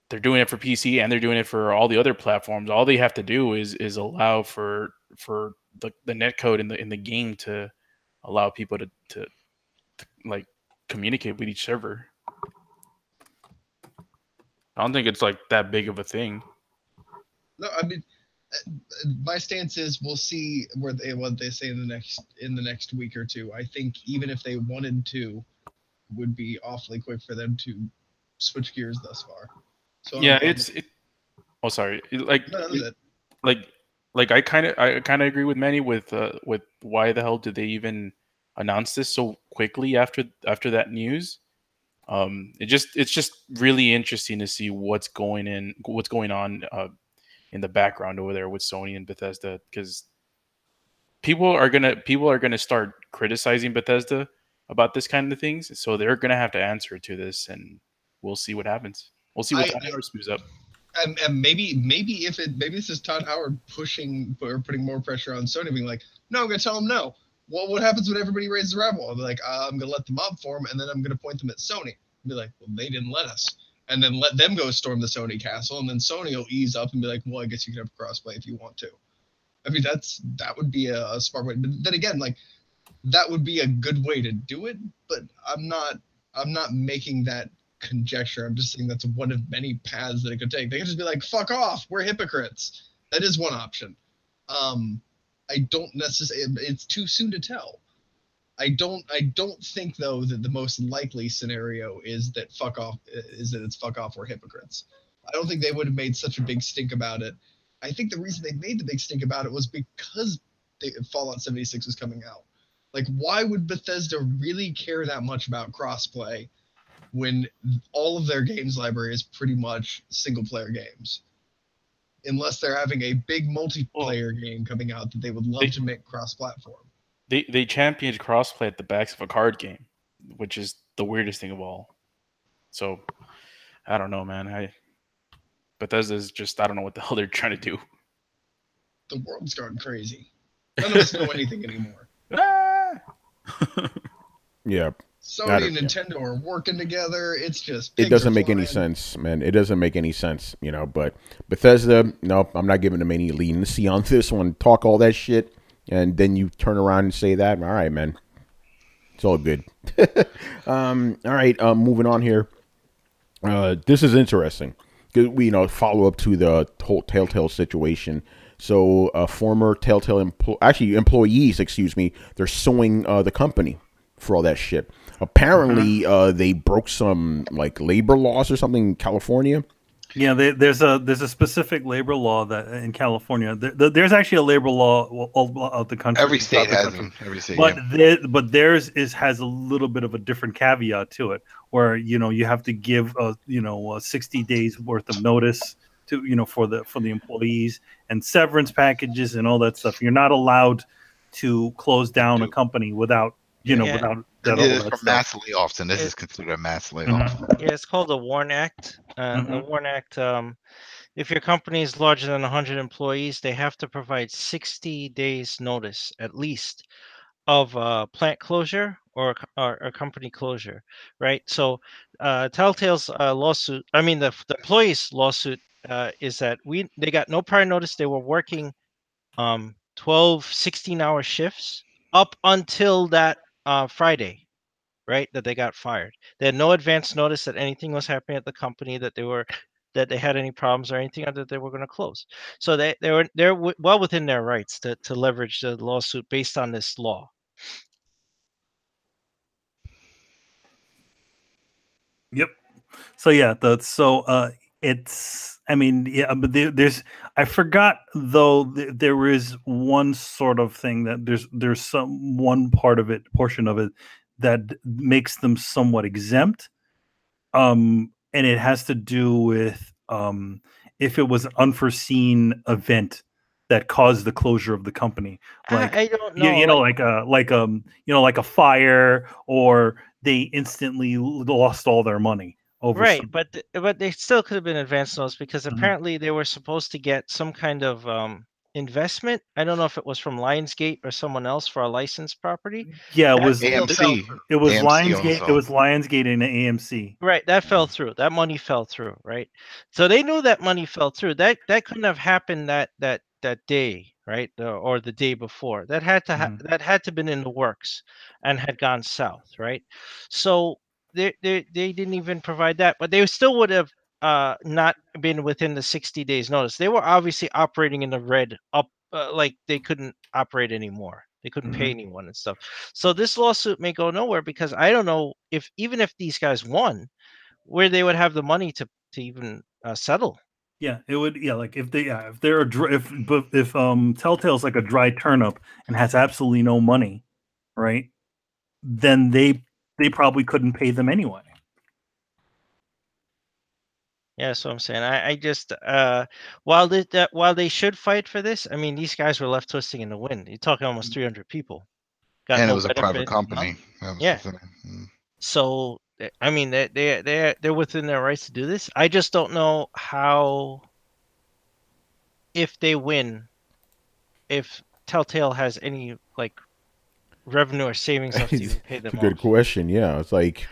they're doing it for PC and they're doing it for all the other platforms. All they have to do is allow for the netcode in the game to allow people to like communicate with each server. I don't think it's like that big of a thing. No, I mean, my stance is we'll see what they say in the next week or two. I think even if they wanted to, it would be awfully quick for them to switch gears thus far. So yeah, oh, sorry. Like I kind of agree with Manny with why the hell did they even announce this so quickly after that news? It's just really interesting to see what's going on in the background over there with Sony and Bethesda, because people are gonna start criticizing Bethesda about this kind of things, so they're gonna have to answer to this, and we'll see what happens. We'll see what Todd Howard screws up. And maybe this is Todd Howard pushing or putting more pressure on Sony, being like, no, I'm gonna tell them no. Well, what happens when everybody raises their eyebrow? I'll be like, I'm gonna let the mob form, and then I'm gonna point them at Sony. Be like, well, they didn't let us. And then let them go storm the Sony castle, and then Sony will ease up and be like, well, I guess you can have crossplay if you want to. I mean, that would be a smart way. But then again, like, that would be a good way to do it. But I'm not making that conjecture. I'm just saying that's one of many paths that it could take. They could just be like, fuck off, we're hypocrites. That is one option. I don't necessarily. It's too soon to tell. I don't think though that the most likely scenario is that it's fuck off or hypocrites. I don't think they would have made such a big stink about it. I think the reason they made the big stink about it was because Fallout 76 was coming out. Like, why would Bethesda really care that much about crossplay when all of their games library is pretty much single player games? Unless they're having a big multiplayer game coming out that they would love to make cross-platform. They championed crossplay at the backs of a card game, which is the weirdest thing of all. So, I don't know, man. Bethesda's just, I don't know what the hell they're trying to do. The world's gone crazy. None of us know anything anymore. Yeah. Sony and Nintendo are working together. It's just... It doesn't make any sense, man. It doesn't make any sense, But Bethesda, nope, I'm not giving them any leniency on this one. Talk all that shit, and then you turn around and say that. All right, man. It's all good. All right, moving on here. This is interesting because we, follow up to the whole Telltale situation. So, former Telltale employees, they're suing the company for all that shit. Apparently, they broke some like labor laws or something in California. Yeah, there's a specific labor law that in California. There's actually a labor law all out the country. Every state has them. Every state, but theirs has a little bit of a different caveat to it, where you have to give 60 days worth of notice to for the employees, and severance packages and all that stuff. You're not allowed to close down a company without without that. It is for mass layoffs, and this is considered a mass layoff. Yeah, it's called the WARN Act. The WARN Act. If your company is larger than 100 employees, they have to provide 60 days notice at least of plant closure or company closure, right? So Telltale's lawsuit, I mean the employees' lawsuit is that they got no prior notice. They were working 12, 16-hour shifts up until that Friday, right? That they got fired. They had no advance notice that anything was happening at the company, that they had any problems or anything, or that they were going to close. So they're well within their rights to leverage the lawsuit based on this law. Yep. So yeah, it's. I mean, yeah, but there's. I forgot though. There is one sort of thing that there's one portion of it that makes them somewhat exempt. And it has to do with if it was an unforeseen event that caused the closure of the company. Like I don't know. Like a fire, or they instantly lost all their money. Right, but they still could have been advance notice, because apparently they were supposed to get some kind of investment. I don't know if it was from Lionsgate or someone else for a licensed property. Yeah, it was AMC. It was AMC Lionsgate. also. It was Lionsgate and AMC. Right, that fell through. That money fell through. Right, so they knew that money fell through. That couldn't have happened that day, right, or the day before. That had to that had to been in the works and had gone south, right? So they didn't even provide that, but they still would have not been within the 60 days notice. They were obviously operating in the red, like they couldn't operate anymore. They couldn't pay anyone and stuff. So this lawsuit may go nowhere, because I don't know even if these guys won, where they would have the money to even settle. Yeah, it would. Yeah, like if Telltale's like a dry turnip and has absolutely no money, right? Then they probably couldn't pay them anyway. Yeah, so I'm saying I just while they should fight for this, I mean, these guys were left twisting in the wind. You're talking almost 300 people. And it was a private company. Yeah. So I mean, they're within their rights to do this. I just don't know how, if they win, if Telltale has any like revenue or savings enough to even pay them. That's a good question. Yeah, it's like.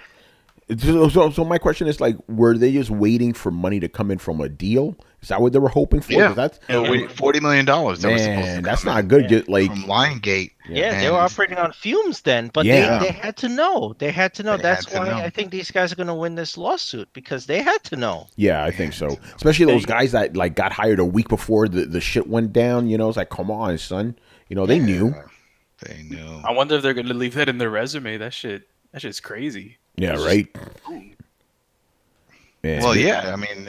So my question is, like, were they just waiting for money to come in from a deal? Is that what they were hoping for? Yeah, that's $40 million. Man, that's not good. Just like from Lionsgate. Yeah, they were operating on fumes then, but they had to know. They had to know. That's why I think these guys are going to win this lawsuit, because they had to know. Yeah, I think so. Especially those guys that like got hired a week before the shit went down. You know, it's like, come on, son. You know, they knew. They knew. I wonder if they're going to leave that in their resume. That shit's crazy. Yeah, right. Yeah. Well, yeah. I mean,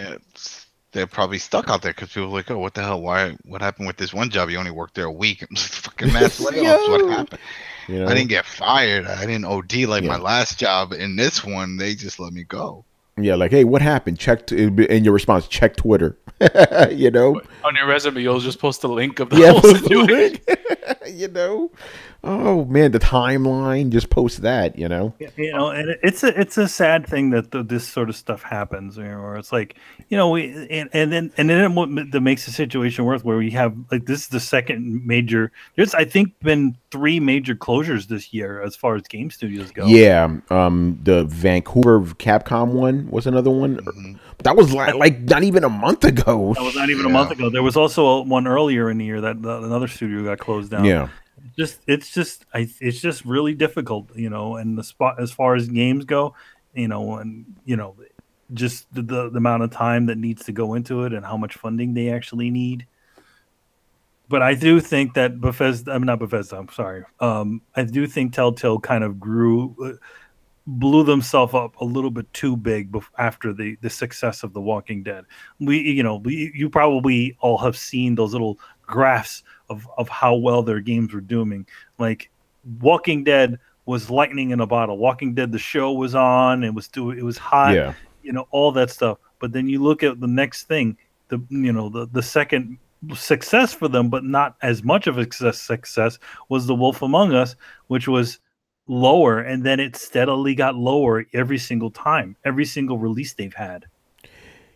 they're probably stuck out there because people are like, "Oh, what the hell? What happened with this one job? You only worked there a week. It was fucking mass layoffs. What happened? You know? I didn't get fired. I didn't OD like my last job. In this one, they just let me go." Yeah, like, hey, what happened? In your response, check Twitter. You know, on your resume, you'll just post a link of the whole situation. You know. Oh man, the timeline. Just post that, you know. You know, and it's a sad thing that this sort of stuff happens, you know, where it's like, you know, then that makes the situation worse, where we have like this is the second major. There's I think been 3 major closures this year as far as game studios go. Yeah, the Vancouver Capcom one was another one. That was like not even a month ago. That was not even a month ago. There was also one earlier in the year that another studio got closed down. Yeah. It's just really difficult, you know, and as far as games go, you know, and you know, just the amount of time that needs to go into it and how much funding they actually need. But I do think that Bethesda, I'm not Bethesda, I'm sorry. I do think Telltale kind of grew blew themselves up a little bit too big after the success of The Walking Dead. You probably all have seen those little graphs of how well their games were doing. Like Walking Dead was lightning in a bottle. Walking Dead, the show was on, it was hot, all that stuff. But then you look at the next thing, the second success for them, but not as much of a success, was The Wolf Among Us, which was lower, and then it steadily got lower every single time, every single release they've had.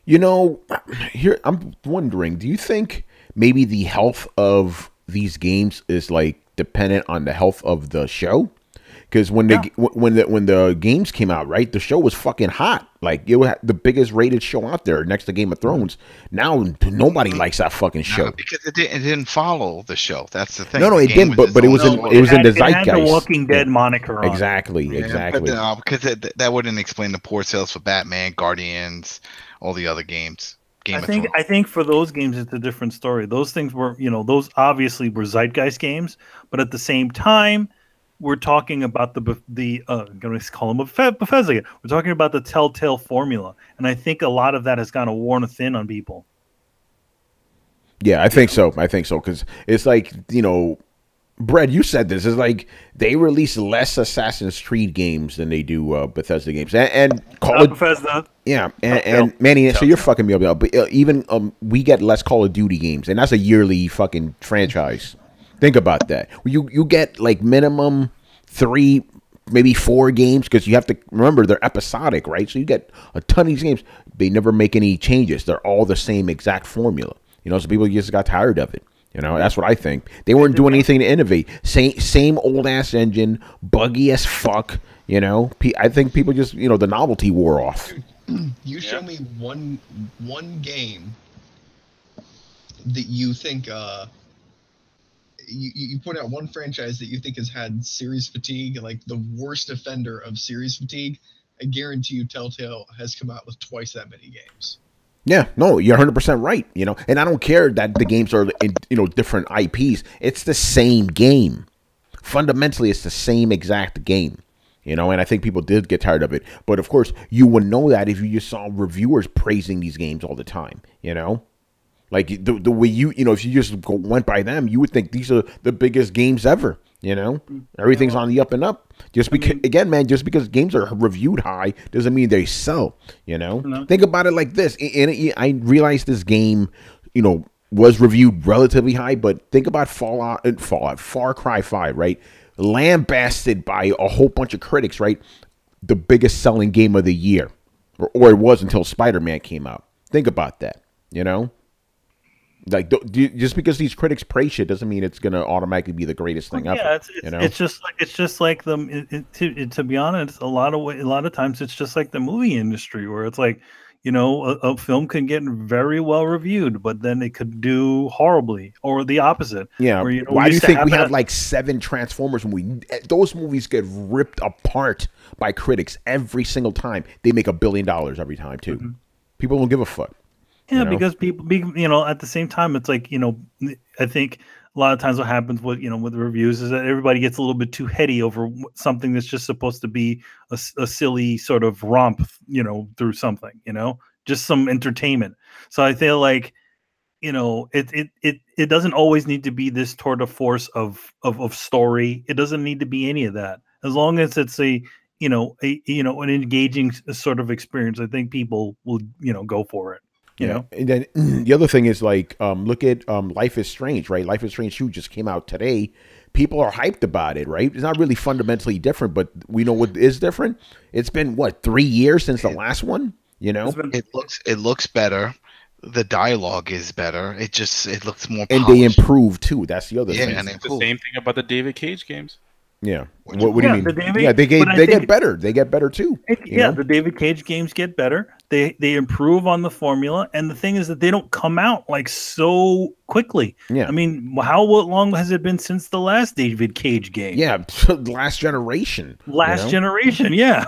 Here I'm wondering, do you think maybe the health of these games is like dependent on the health of the show? Because when the games came out, right, the show was fucking hot. Like, it was the biggest rated show out there next to Game of Thrones. Now nobody likes that fucking show because it didn't follow the show. That's the thing. No, it didn't. But it was in the zeitgeist. It had the Walking Dead moniker on. Exactly. But, because that wouldn't explain the poor sales for Batman, Guardians, all the other games. I think for those games it's a different story. Those things were, those obviously were zeitgeist games, but at the same time, we're talking about I'm going to call them Bethesda. We're talking about the Telltale formula, and I think a lot of that has kind of worn thin on people. Yeah, I think so. Because it's like, Brad, you said this. It's like they release less Assassin's Creed games than they do Bethesda games, and Call of Bethesda. Yeah, and Manny, so you're fucking me up now. But even we get less Call of Duty games, and that's a yearly fucking franchise. Think about that. You get like minimum 3, maybe 4 games, because you have to remember they're episodic, right? So you get a ton of these games. They never make any changes. They're all the same exact formula. So people just got tired of it. That's what I think. They weren't doing anything to innovate. Same old ass engine, buggy as fuck. I think people just the novelty wore off. You show me one game that you think you point out one franchise that you think has had series fatigue, like the worst offender of series fatigue. I guarantee you Telltale has come out with twice that many games. Yeah, no, you're 100% right. And I don't care that the games are in, different IPs. It's the same game. Fundamentally, it's the same exact game. And I think people did get tired of it. But of course, you would know that if you just saw reviewers praising these games all the time. Like the way if you just went by them, you would think these are the biggest games ever. Everything's on the up and up. Just because, just because games are reviewed high doesn't mean they sell. No. Think about it like this. I realize this game, was reviewed relatively high, but think about Far Cry 5, right? Lambasted by a whole bunch of critics, right? The biggest selling game of the year, or it was until Spider-Man came out. Think about that. Like, just because these critics praise shit doesn't mean it's gonna automatically be the greatest thing ever. It's just like them. To be honest, a lot of times it's just like the movie industry, where it's like, a film can get very well reviewed, but then it could do horribly, or the opposite. Yeah. Why do you think we have like 7 Transformers movies? Those movies get ripped apart by critics every single time. They make $1 billion every time too. Mm-hmm. People don't give a fuck. Yeah, because people, at the same time, it's like, I think a lot of times what happens with reviews is that everybody gets a little bit too heady over something that's just supposed to be a silly sort of romp, through something, just some entertainment. So I feel like, it doesn't always need to be this tour de force of story. It doesn't need to be any of that. As long as it's an engaging sort of experience, I think people will, go for it. And then the other thing is like, look at Life is Strange, right? Life is Strange 2 just came out today. People are hyped about it, right? It's not really fundamentally different, but we know what is different. It's been 3 years since the last one. It looks better. The dialogue is better. It looks more polished. And they improve too. That's the other thing. And it's the same thing about the David Cage games. Yeah. What do you mean? They get better. They get better too. The David Cage games get better. They improve on the formula, and the thing is that they don't come out like so quickly. Yeah. I mean, how long has it been since the last David Cage game? Yeah, last generation. Generation, yeah.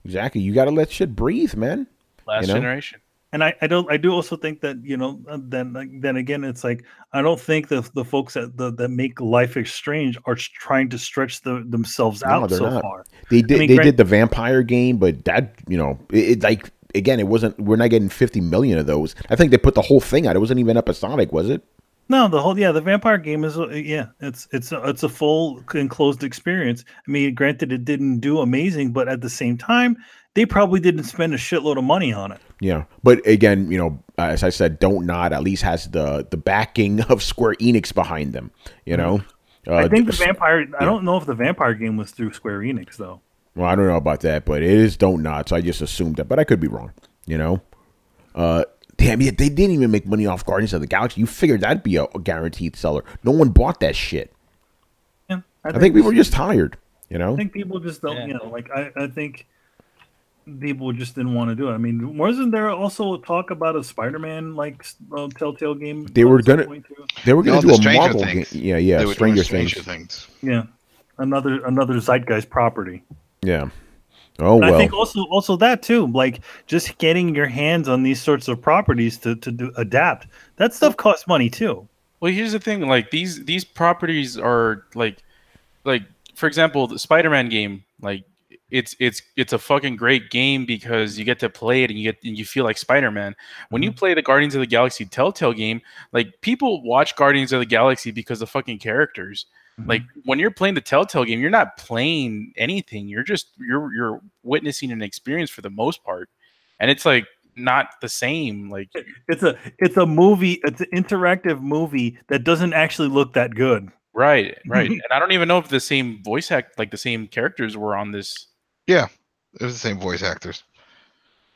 Exactly. You got to let shit breathe, man. Last generation. And I do also think that, you know, then again, it's like, I don't think the folks that make Life is Strange are trying to stretch themselves out so far. They did the vampire game, but that, you know, it like, again, it wasn't, we're not getting 50 million of those. I think they put the whole thing out. It wasn't even episodic, was it? No, the vampire game is it's a full enclosed experience. I mean, granted, it didn't do amazing, but at the same time, they probably didn't spend a shitload of money on it. Yeah, but again, you know, as I said, Don't Nod at least has the backing of Square Enix behind them. You know, I think the vampire. Yeah. I don't know if the vampire game was through Square Enix though. Well, I don't know about that, but it is Don't Nod, so I just assumed that, but I could be wrong. You know, damn it, they didn't even make money off Guardians of the Galaxy. You figured that'd be a guaranteed seller. No one bought that shit. Yeah, I think people were just tired. You know, I think people just don't. You know, like I think people just didn't want to do it. I mean, wasn't there also talk about a Spider-Man like Telltale game? They were gonna do a Marvel game. Yeah, they were Stranger Things. Yeah, another Zeitgeist property. Yeah. Oh, well. I think also that too, like just getting your hands on these sorts of properties to adapt. That stuff costs money too. Well, here's the thing: like these properties are like for example, the Spider-Man game. Like it's a fucking great game because you get to play it and you feel like Spider-Man. When you play the Guardians of the Galaxy Telltale game, like people watch Guardians of the Galaxy because of fucking characters. Like when you're playing the Telltale game, you're not playing anything. You're just you're witnessing an experience for the most part, and it's like not the same. Like it's a movie, it's an interactive movie that doesn't actually look that good. Right. And I don't even know if the same voice like the same characters were on this. Yeah, it was the same voice actors.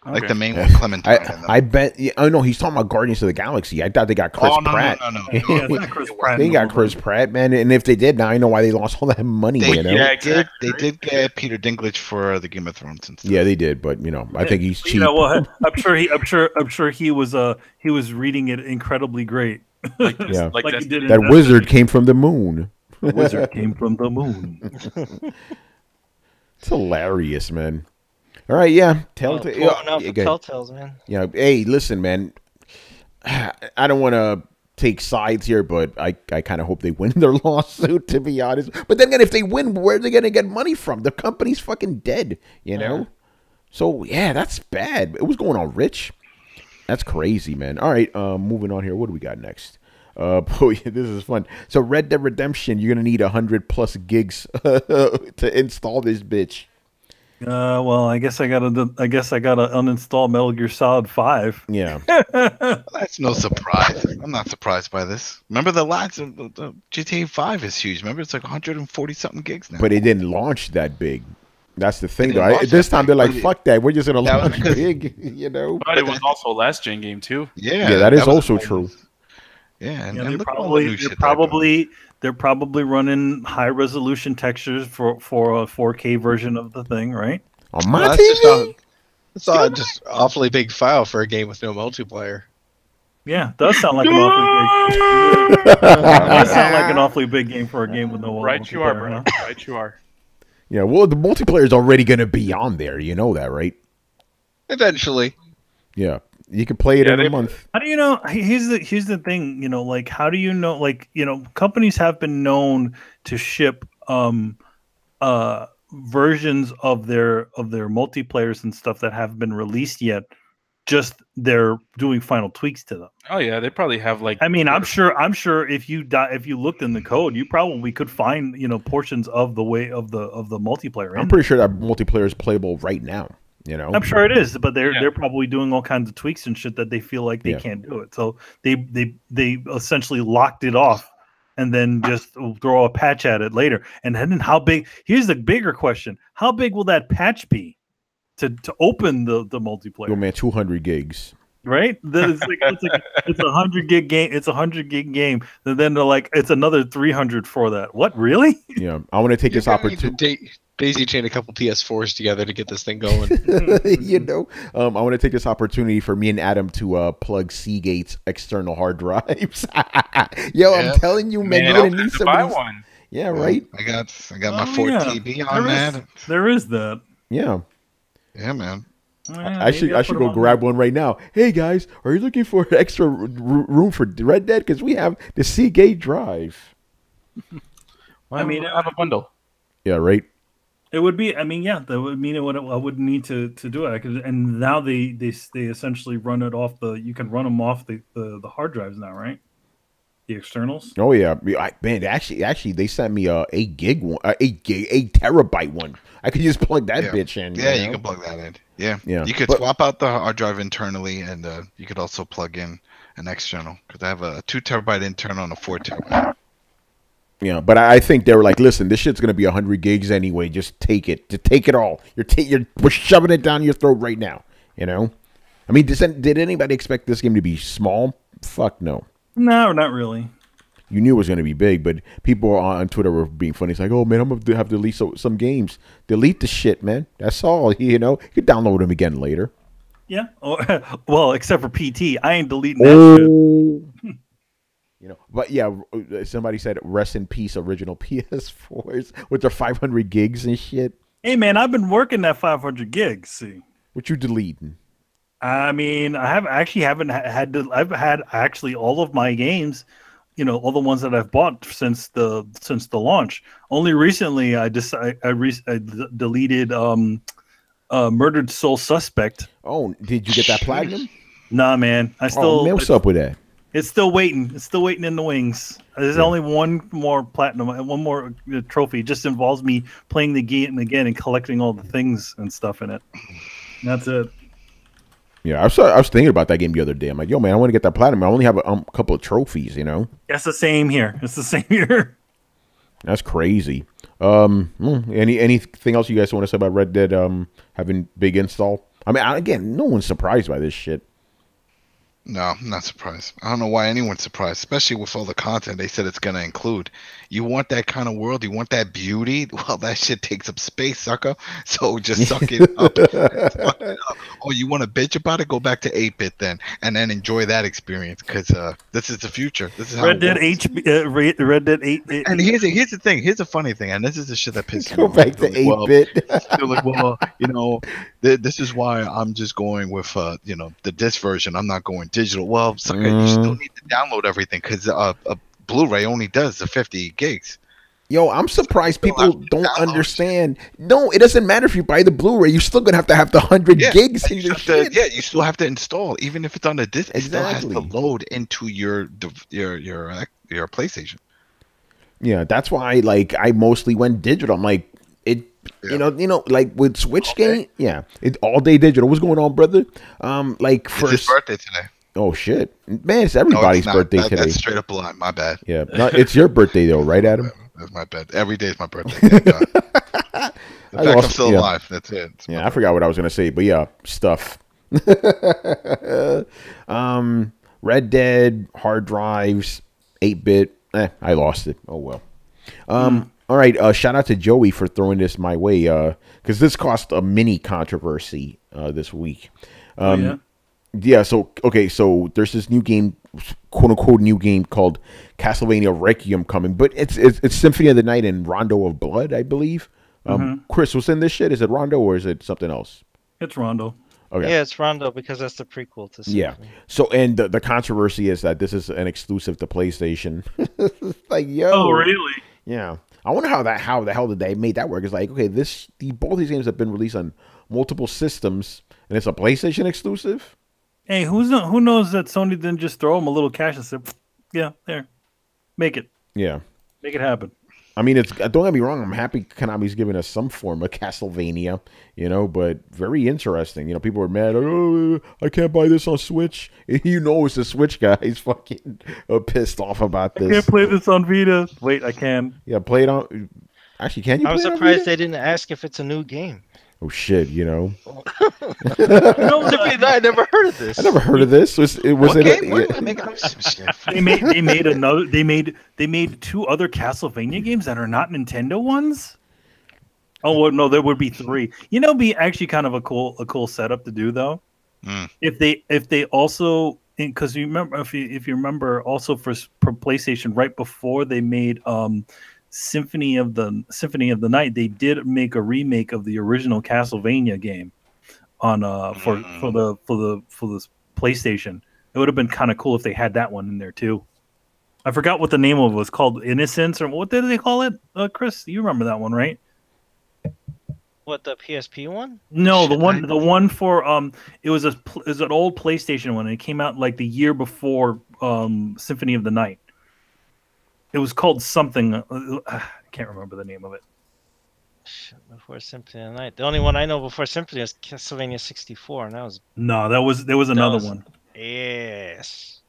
Okay. Like the main one, Clementine. I bet. Oh no, he's talking about Guardians of the Galaxy. I thought they got Chris Pratt. No. Yeah, it's not Chris Pratt. They got Chris Pratt, man. And if they did, now I know why they lost all that money. They did get Peter Dinklage for the Game of Thrones and stuff. Yeah, they did, but you know, I think he's cheap. You know what? I'm sure he was reading it incredibly great. Like he did that wizard came from the moon. The wizard came from the moon. It's hilarious, man. All right, yeah. Telltales, man. Yeah, hey, listen, man. I don't want to take sides here, but I kind of hope they win their lawsuit, to be honest. But then again, if they win, where are they going to get money from? The company's fucking dead, you know? So, yeah, that's bad. It was going on rich. That's crazy, man. All right, moving on here. What do we got next? Boy, this is fun. So, Red Dead Redemption, you're going to need 100+ gigs to install this bitch. Well, I guess I gotta uninstall Metal Gear Solid 5. Yeah, that's no surprise. I'm not surprised by this. Remember the GTA 5 is huge. Remember it's like 140 something gigs now. But it didn't launch that big. That's the thing, though. This time they're like, "Fuck that! We're just gonna launch big," you know. But it was also a last gen game too. Yeah, that is also true. Yeah, and they're probably running high resolution textures for a 4K version of the thing, right? On my TV? It's just awfully big file for a game with no multiplayer. Yeah, it does sound like an awfully big. It does sound like an awfully big game for a game with no multiplayer. Right, you are, bro. Right, you are. Yeah, well, the multiplayer is already going to be on there. You know that, right? Eventually. Yeah. You can play it every month. How do you know? Here's the thing. You know, like, how do you know? Like, you know, companies have been known to ship versions of their multiplayers and stuff that haven't been released yet. Just they're doing final tweaks to them. Oh yeah, they probably have like. I mean, I'm sure if you looked in the code, you probably could find portions of the multiplayer. I'm pretty sure that multiplayer is playable right now. You know, I'm sure it is, but they're probably doing all kinds of tweaks and shit that they feel like they can't do it. So they essentially locked it off and then just throw a patch at it later. And then how big? Here's the bigger question: how big will that patch be to open the multiplayer? Oh man, 200 gigs. Right? It's a 100 gig game. It's a 100 gig game. And then they're like, it's another 300 for that. What, really? Yeah, I want to take this opportunity. Daisy chain a couple PS4s together to get this thing going. I want to take this opportunity for me and Adam to plug Seagate's external hard drives. I'm telling you, man, you're gonna need some. Buy one. Yeah, right. I got my 4 TB on that. There is that. Yeah. Yeah, man. I should go grab one right now. Hey guys, are you looking for extra room for Red Dead? Because we have the Seagate drive. Well, I mean, I have a bundle. Yeah, right. It would be. I mean, yeah, that would mean I would need to do it. And now they essentially run it off the. You can run them off the hard drives now, right? The externals. Oh yeah, man. Actually, they sent me a 8 terabyte one. I could just plug that bitch in. Yeah, you can plug that in. Yeah. You could swap out the hard drive internally, and you could also plug in an external. Because I have a 2 terabyte internal and a 4 terabyte. Yeah, but I think they were like, listen, this shit's gonna be 100 gigs anyway. Just take it. Just take it all. We're shoving it down your throat right now. You know. I mean, did anybody expect this game to be small? Fuck no. No, not really. You knew it was going to be big, but people on Twitter were being funny. It's like, oh, man, I'm going to have to delete some games. Delete the shit, man. That's all, you know. You can download them again later. Yeah. Well, except for PT. I ain't deleting that shit. You know, but yeah, somebody said rest in peace original PS4s with their 500 gigs and shit. Hey, man, I've been working that 500 gigs, see. What you deleting? I mean, I've had actually all of my games, you know, all the ones that I've bought since the launch. Only recently I deleted Murdered Soul Suspect. Oh, did you get that platinum? Nah, man. Man, what's up with that? It's still waiting. It's still waiting in the wings. There's only one more platinum, one more trophy. It just involves me playing the game again and collecting all the things and stuff in it. That's it. Yeah, I was thinking about that game the other day. I'm like, yo, man, I want to get that platinum. I only have a couple of trophies, you know? That's the same here. It's the same here. That's crazy. Anything else you guys want to say about Red Dead having big install? I mean, again, no one's surprised by this shit. No, I'm not surprised. I don't know why anyone's surprised, especially with all the content they said it's going to include. You want that kind of world? You want that beauty? Well, that shit takes up space, sucker. So just suck it up. Suck it up. Oh, you want to bitch about it? Go back to 8-bit then, and then enjoy that experience because this is the future. This is how Red Dead 8. And here's the thing. Here's the funny thing, and this is the shit that pisses me off. Go back to 8-bit. They're like, well, you know, this is why I'm just going with you know, the disc version. I'm not going digital. Well, sucker, you still need to download everything because a Blu-ray only does the 50 gigs. Yo, I'm surprised people don't understand. No, it doesn't matter if you buy the Blu-ray. You're still gonna have the 100 gigs. You still have to install, even if it's on the disc. Exactly. It still has to load into your PlayStation. Yeah, that's why I mostly went digital. I'm like it. Yeah. You know, like with Switch game. Yeah, it all day digital. What's going on, brother? It's his birthday today. Oh shit, man! It's everybody's birthday today. That's straight up a lie. My bad. Yeah, no, it's your birthday though, right, Adam? That's my bad. Every day is my birthday. Thank God. I'm still alive. That's it. Yeah, I forgot what I was gonna say, but yeah, stuff. Red Dead, hard drives, 8-bit. I lost it. Oh well. All right. Shout out to Joey for throwing this my way. Because this caused a mini controversy this week. Yeah. So there's this new game, quote unquote new game called Castlevania Requiem coming, but it's Symphony of the Night and Rondo of Blood, I believe. Chris, what's in this shit? Is it Rondo or is it something else? It's Rondo. Okay. Yeah, it's Rondo because that's the prequel to Symphony. Yeah. So, and the controversy is that this is an exclusive to PlayStation. Like, yo. Oh, really? Yeah. I wonder how the hell did they make that work? It's like, okay, both these games have been released on multiple systems, and it's a PlayStation exclusive. Hey, who knows that Sony didn't just throw them a little cash and said, "Yeah, there, make it." Yeah, make it happen. I mean, don't get me wrong. I'm happy Konami's giving us some form of Castlevania, you know, but very interesting. You know, people are mad. Oh, I can't buy this on Switch. You know, it's the Switch guys fucking pissed off about this. I can't play this on Vita. Wait, I can. Yeah, play it on. Actually, can you? I'm surprised they didn't ask if it's a new game. Oh shit! You know. I never heard of this. I never heard of this. They made 2 other Castlevania games that are not Nintendo ones. Oh well, no, there would be 3. You know, be actually kind of a cool setup to do though. If they also, because you remember if you remember also for PlayStation right before they made Symphony of the Night, they did make a remake of the original Castlevania game. on for the PlayStation. It would have been kind of cool if they had that one in there too. I forgot what the name of it was called, Innocence, or what did they call it? Chris, you remember that one, right? What, the PSP one? No, the one for it was an old PlayStation one. And it came out like the year before Symphony of the Night. It was called something. I can't remember the name of it. Before Symphony of the Night. The only one I know before Symphony was Castlevania 64, and that was there was another one. Yes.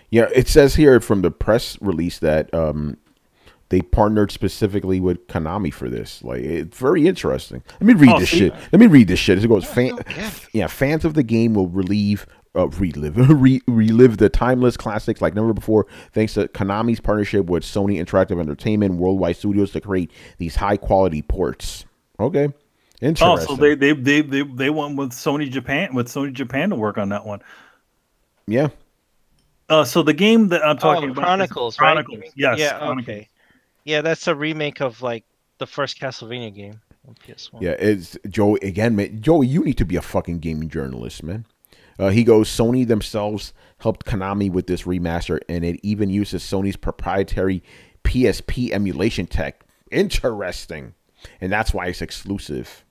Yeah, it says here from the press release that they partnered specifically with Konami for this. Like, it's very interesting. Let me read this shit. It goes, fans of the game will relive the timeless classics like never before, thanks to Konami's partnership with Sony Interactive Entertainment Worldwide Studios to create these high quality ports. Okay, interesting. Oh, so they went with Sony Japan to work on that one. Yeah. So the game that I'm talking about, Chronicles, Chronicles, right? yes. Yeah, Chronicles. okay. Yeah, that's a remake of like the first Castlevania game on PS1. Yeah, it's Joey again, man. Joey, you need to be a fucking gaming journalist, man. He goes, Sony themselves helped Konami with this remaster, and it even uses Sony's proprietary PSP emulation tech. Interesting. And that's why it's exclusive.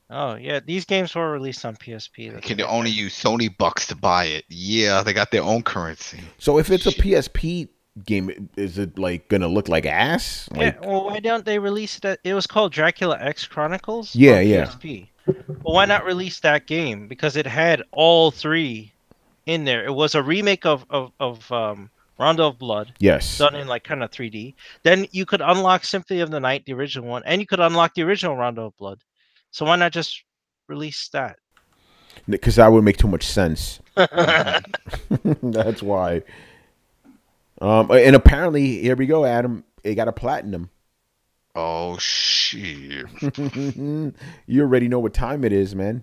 Oh, yeah. These games were released on PSP. They can only use Sony bucks to buy it. Yeah, they got their own currency. So if it's a PSP game, is it like going to look like ass? Like... Yeah, well, why don't they release it? It was called Dracula X Chronicles on PSP. Well, why not release that game? Because it had all three in there. It was a remake of Rondo of Blood. Yes. Done in like kind of 3D. Then you could unlock Symphony of the Night, the original one, and you could unlock the original Rondo of Blood. So why not just release that? Because that would make too much sense. That's why. And apparently, here we go, Adam. It got a platinum. Oh, shit. You already know what time it is, man.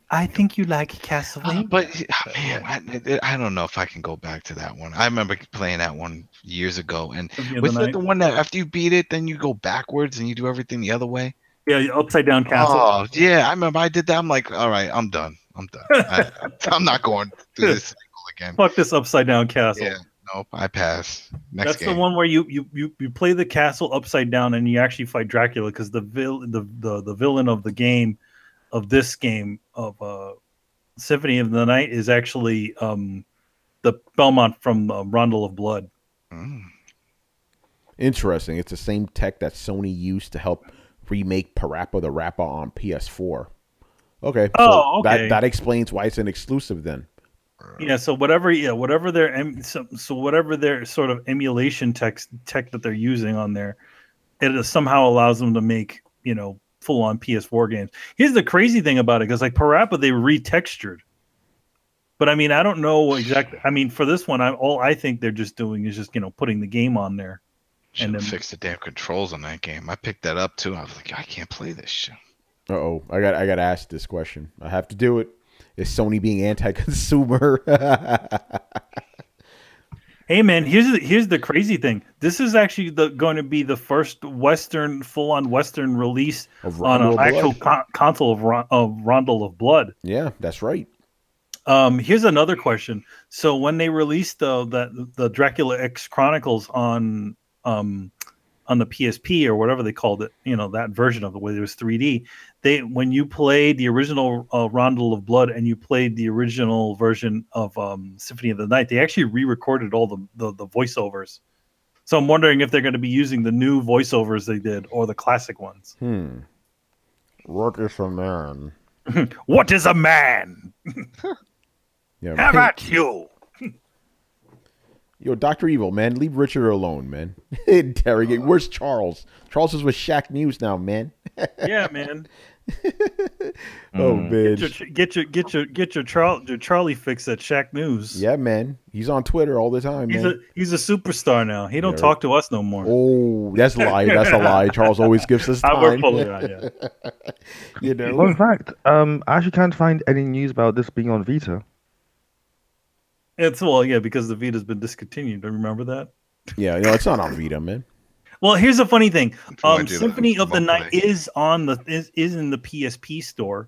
I think you like Castlevania. But, man, I don't know if I can go back to that one. I remember playing that one years ago. And was that the one that after you beat it, then you go backwards and you do everything the other way? Yeah, upside down castle. Oh, yeah. I remember I did that. I'm like, all right, I'm done. I'm not going through this cycle again. Fuck this upside down castle. Yeah. Nope, I pass. That's game. The one where you play the castle upside down and you actually fight Dracula, because the villain of the game, of this game of Symphony of the Night, is actually the Belmont from Rondo of Blood. Interesting. It's the same tech that Sony used to help remake Parappa the Rapper on PS4. Okay. Oh, okay. That explains why it's an exclusive then. Yeah, so whatever their sort of emulation tech that they're using on there, it somehow allows them to make, full on PS4 games. Here's the crazy thing about it, because like Parappa, they retextured, but I mean, I don't know exactly. I mean, for this one, all I think they're just doing is just putting the game on there. Should have fixed the damn controls on that game. I picked that up too. I was like, I can't play this shit. I got asked this question. I have to do it. Is Sony being anti-consumer? Hey man, here's the crazy thing. This is actually going to be the first full-on Western release on an actual console of Rondo of Blood. Yeah, that's right. Here's another question. So when they released the Dracula X Chronicles on the PSP or whatever they called it, that version of it where it was 3D, when you played the original Rondo of Blood and you played the original version of Symphony of the Night, they actually re-recorded all the voiceovers. So I'm wondering if they're going to be using the new voiceovers they did or the classic ones. What is a man? What is a man? Yeah, how about you? Yo, Dr. Evil, man, leave Richard alone, man. Interrogate. Where's Charles? Charles is with Shaq News now, man. Yeah, man. Oh, man. Get your Charlie fix at Shaq News. Yeah, man. He's on Twitter all the time, man. He's a superstar now. He don't talk to us no more. Oh, that's a lie. That's a lie. Charles always gives us time. We're full of that, yeah. Fun fact, I actually can't find any news about this being on Vita. Because the Vita's been discontinued. Do you remember that? Yeah, it's not on Vita, man. Well, here's the funny thing. Symphony of the Night is in the PSP store,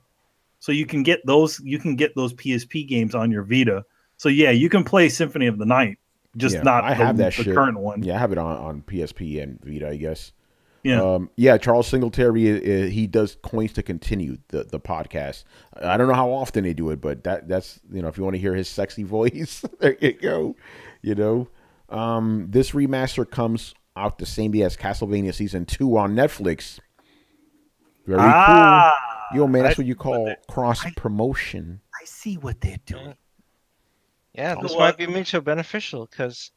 so you can get those PSP games on your Vita. So yeah, you can play Symphony of the Night, just not I have that the shit. current one. Yeah, I have it on PSP and Vita, I guess. Yeah. Charles Singletary, he does Coins to Continue, the podcast. I don't know how often they do it, but that's if you want to hear his sexy voice, there you go. This remaster comes out the same day as Castlevania Season 2 on Netflix. Very cool. Yo, man, that's what you call cross-promotion. I see what they're doing. Yeah, this might be mutually beneficial because,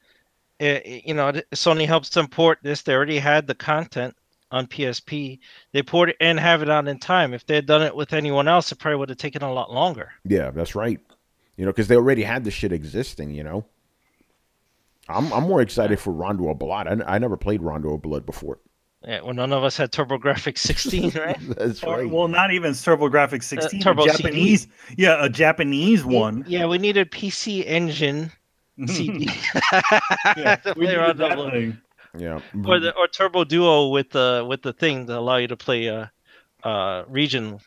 Sony helps them port this. They already had the content on PSP. They port it and have it out in time. If they had done it with anyone else, it probably would have taken a lot longer. Yeah, that's right. Because they already had the shit existing, I'm more excited for Rondo of Blood. I never played Rondo of Blood before. Yeah, well, none of us had TurboGrafx 16, right? That's right. Well, not even TurboGrafx 16. Turbo Japanese, CD. a Japanese one. Yeah, we needed PC Engine CD. To We play needed Rondo that Blood. thing. Yeah. Or Turbo Duo with the thing to allow you to play region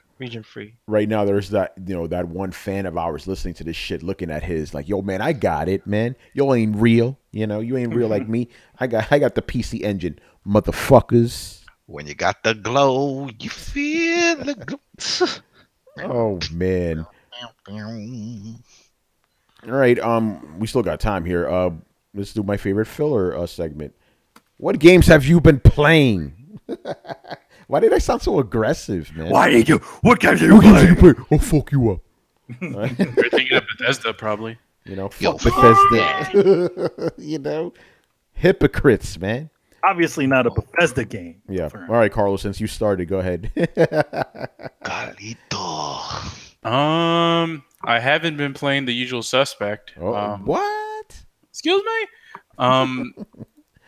free. Right now, there's that that one fan of ours listening to this shit, looking at his like, yo, man, I got it, man. You ain't real, you ain't real like me. I got the PC Engine, motherfuckers. When you got the glow, you feel the glow. Oh man. All right, we still got time here. Let's do my favorite filler segment. What games have you been playing? Why did I sound so aggressive, man? What games are you playing? I'll fuck you up. You're thinking of Bethesda, probably. Fuck Bethesda. Hypocrites, man. Obviously not a Bethesda game. Yeah. All right, Carlos, since you started, go ahead. Carlito. I haven't been playing The Usual Suspect. What? Excuse me?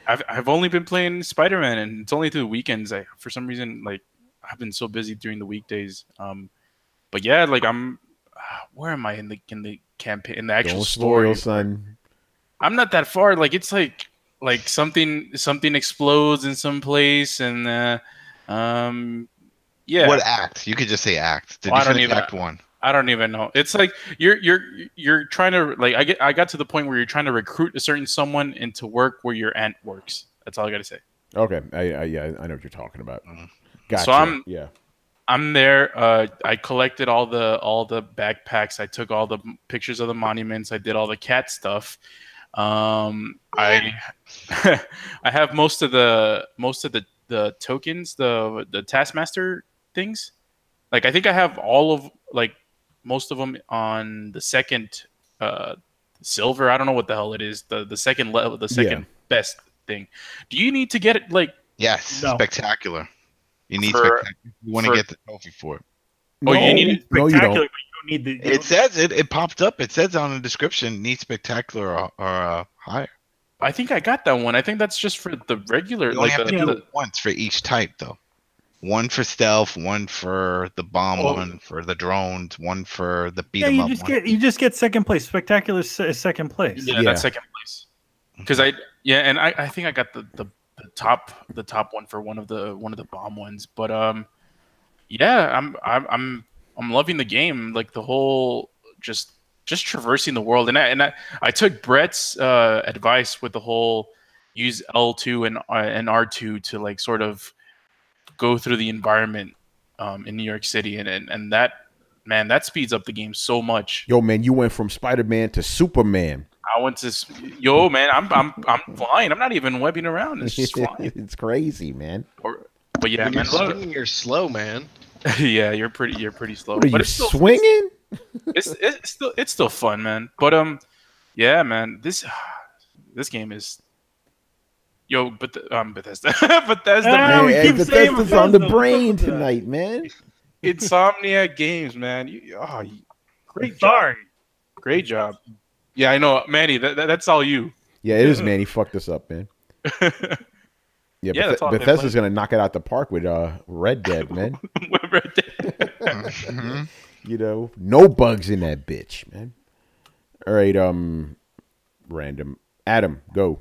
I've only been playing Spider-Man, and it's only through the weekends. For some reason, I've been so busy during the weekdays. But yeah, I'm where am I in the campaign, in the actual story? Son. I'm not that far. It's like something explodes in some place, and yeah. What act? You could just say act. Did you finish Act 1? I don't even know. It's like you're trying to I got to the point where you're trying to recruit a certain someone into work where your aunt works. That's all I got to say. Okay, I know what you're talking about. Gotcha. So I'm there. I collected all the backpacks. I took all the pictures of the monuments. I did all the cat stuff. I I have most of the tokens, the Taskmaster things. I think I have all of most of them on the second silver. I don't know what the hell it is. The second level, the second best thing. Do you need to get it Yes, No. spectacular. You need spectacular. You want to get the trophy for it. Oh, you need it? No, you Spectacular, don't. but you don't need the. It says it popped up. It says on the description, need spectacular or higher. I think I got that one. I think that's just for the regular. You only have to do it once for each type, though. One for stealth, one for the bomb, one for the drones, one for the beat 'em up. You just get second place. Spectacular is second place. Yeah, that's second place. Because I think I got the top one for one of the bomb ones. But yeah, I'm loving the game. The whole just traversing the world. And I took Brett's advice with the whole use L2 and R2 to sort of go through the environment in New York City, and that speeds up the game so much. Yo, man, you went from Spider-Man to Superman. I went to man, I'm flying. I'm not even webbing around. It's just flying. It's crazy, man. But yeah, When you're swinging, you're slow, man. Yeah, you're pretty slow. What are but you it's still swinging? It's still fun, man. But yeah, man, this game is. But Bethesda, Bethesda, man. Hey, keep saying Bethesda's on the Bethesda. brain tonight, man. Insomniac Games, man. Great job. Sorry. Great job. Yeah, I know, Manny. That's all you. Yeah, it is, man. He fucked us up, man. Yeah, that's all Bethesda's gonna knock it out the park with Red Dead, man. Red Dead. No bugs in that bitch, man. All right, random. Adam, go.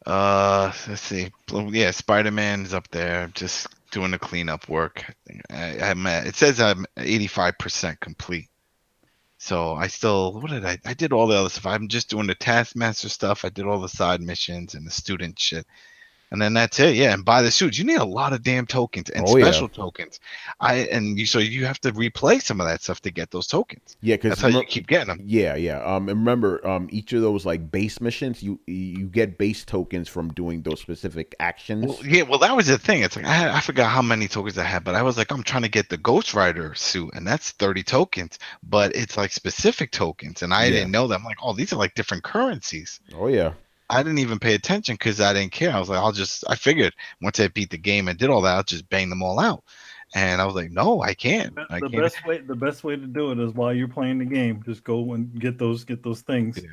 Let's see. Yeah, Spider-Man's up there. Just doing the cleanup work. It says I'm 85% complete. So I still, what did I did all the other stuff. I'm just doing the Taskmaster stuff. I did all the side missions and the student shit. And then that's it, yeah. And buy the suits. You need a lot of damn tokens and special tokens. So you have to replay some of that stuff to get those tokens. Yeah, because that's how you keep getting them. Yeah, yeah. And remember, each of those like base missions, you get base tokens from doing those specific actions. Well, that was the thing. It's like I forgot how many tokens I had, but I was like, I'm trying to get the Ghost Rider suit, and that's 30 tokens. But it's like specific tokens, and I didn't know that. I'm like, oh, these are like different currencies. Oh yeah. I didn't even pay attention because I didn't care. I was like, I figured once I beat the game and did all that, I'll just bang them all out. And I was like, no, I can't. The best way to do it is while you're playing the game, just go and get those things. Yeah.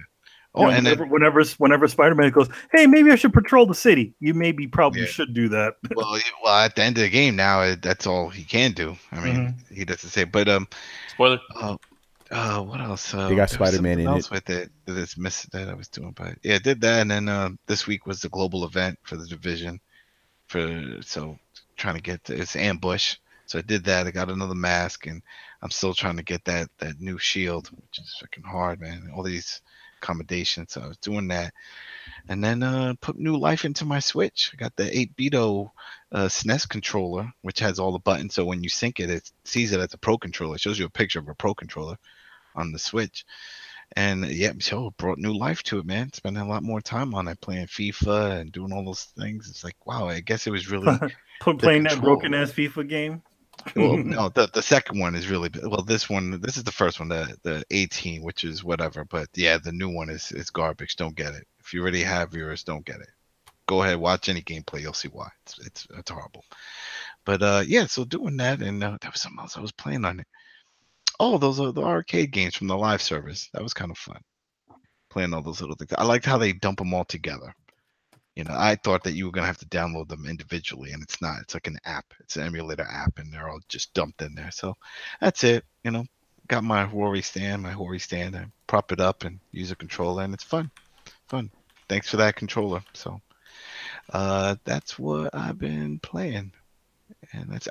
Oh, and whenever Spider-Man goes, hey, maybe I should patrol the city. You probably should do that. Well, at the end of the game now, that's all he can do. I mean, he doesn't say. But spoiler. What else? They got Spider-Man in it. With it that I was doing, but yeah, I did that, and then this week was the global event for the Division. Trying to get it's ambush. So I did that. I got another mask, and I'm still trying to get that new shield, which is freaking hard, man. All these accommodations. So I was doing that, and then put new life into my Switch. I got the 8-bito SNES controller, which has all the buttons. So when you sync it, it sees it as a Pro controller. It shows you a picture of a Pro controller on the Switch. And so it brought new life to it, man. Spending a lot more time on it, playing FIFA and doing all those things. It's like, wow, I guess it was really playing that broken ass FIFA game. Well, no, the second one is really well. This is the first one, the 18, which is whatever. But yeah, the new one is garbage. Don't get it. If you already have yours, don't get it. Go ahead, watch any gameplay. You'll see why. It's horrible. But yeah, so doing that, and there was something else I was playing on it. Oh, those are the arcade games from the live service. That was kind of fun. Playing all those little things. I liked how they dump them all together. You know, I thought that you were gonna have to download them individually, and it's not. It's like an app. It's an emulator app, and they're all just dumped in there. So that's it. You know, got my Hori stand. I prop it up and use a controller, and it's fun. Thanks for that controller. So that's what I've been playing, and that's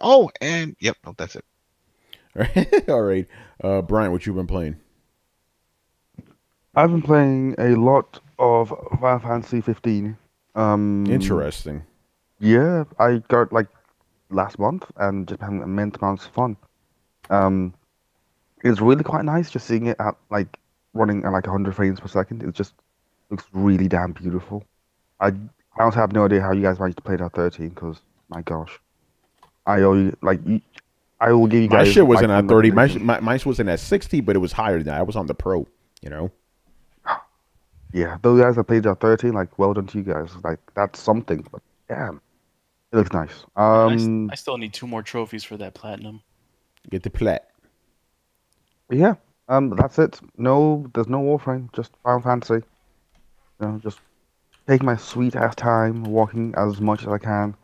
that's it. All right. Brian, what you been playing? I've been playing a lot of Final Fantasy 15. Interesting. Yeah, I got like last month and just having immense amounts of fun. It's really quite nice just seeing it at like running at like 100 frames per second. It just looks really damn beautiful. I also have no idea how you guys managed to play it at 13 because my gosh, I will give you guys. My shit wasn't at 30. Mine wasn't at 60, but it was higher than that. I was on the Pro. You know. Yeah, those guys that played at 13, like, well done to you guys. Like, that's something. But damn, it looks nice. I still need 2 more trophies for that platinum. Get the plat. Yeah, that's it. No, there's no Warframe. Just Final Fantasy. You know, just take my sweet ass time, walking as much as I can,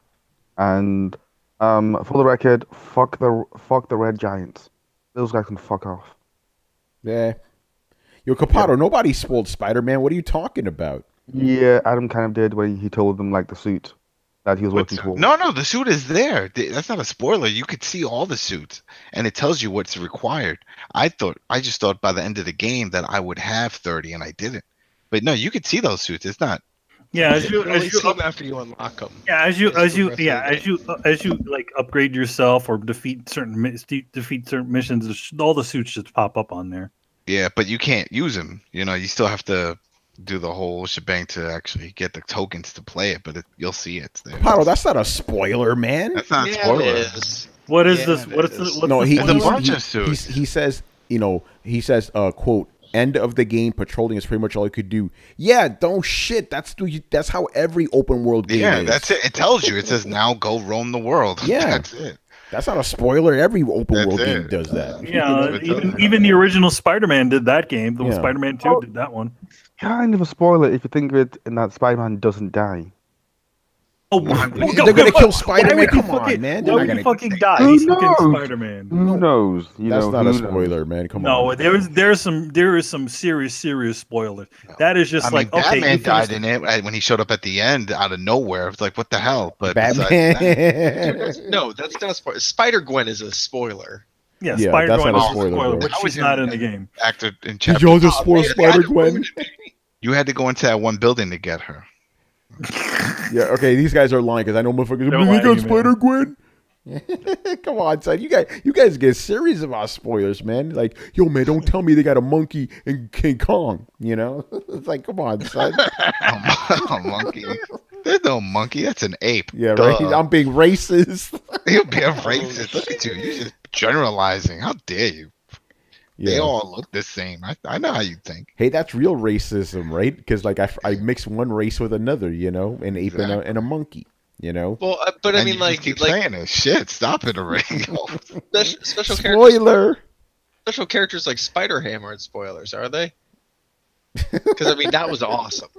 and for the record, fuck the Red Giants. Those guys can fuck off. Yeah. Yo, Capato, nobody spoiled Spider-Man. What are you talking about? Yeah, Adam kind of did when he told them like the suit that he was working for. No, the suit is there. That's not a spoiler. You could see all the suits, and it tells you what's required. I just thought by the end of the game that I would have 30, and I didn't. But no, you could see those suits. It's not. Yeah, as you after you unlock them. Yeah, as you like upgrade yourself or defeat certain missions, all the suits just pop up on there. Yeah, but you can't use them. You know, you still have to do the whole shebang to actually get the tokens to play it. But you'll see it there. Paddle, that's not a spoiler, man. That's not a spoiler. It is. What is this? What is this? No, he says, quote, end of the game, patrolling is pretty much all you could do. Yeah, don't shit. That's how every open world game is. Yeah, that's it. It tells you. It says now go roam the world. Yeah, that's it. That's not a spoiler. Every open world game does that. Yeah, even the original Spider-Man did that game. The Spider-Man 2 did that one. Kind of a spoiler if you think of it in that Spider-Man doesn't die. Oh, they're gonna kill Spider-Man. Come on, man. They're Why not would he gonna fucking die? Who He's fucking knows? Spider-Man. Who knows? That's not a spoiler, man. Come on. No, there is some serious spoilers. That is just like okay. Batman died in it when he showed up at the end out of nowhere. It's like, what the hell? But Batman. No, that's not a spoiler. Spider-Gwen is a spoiler. Yeah, Yeah, Spider-Gwen that's not a is a spoiler, spoiler, bro. but she's not in the game. Actor in Did chapter. y'all just spoil Spider-Gwen? You had to go into that one building to get her. Yeah, okay, these guys are lying because I know motherfuckers. They're We lying, got man. Spider-Gwen. Come on, son. You guys get serious about spoilers, man. Like, yo, man, don't tell me they got a monkey in King Kong. You know, it's like, come on, son. A monkey. There's no monkey. That's an ape. Yeah, Duh. right. I'm being racist. You're being racist. Look at you. You're just generalizing. How dare you? They all look the same. I know how you think. Hey, that's real racism, right? Because like I mix one race with another, you know, an ape and a monkey, you know. Well, but I And mean, you like, just keep saying it. Shit, stop it already. special Spoiler. Special characters like Spider-Ham aren't spoilers, are they? Because I mean, that was awesome.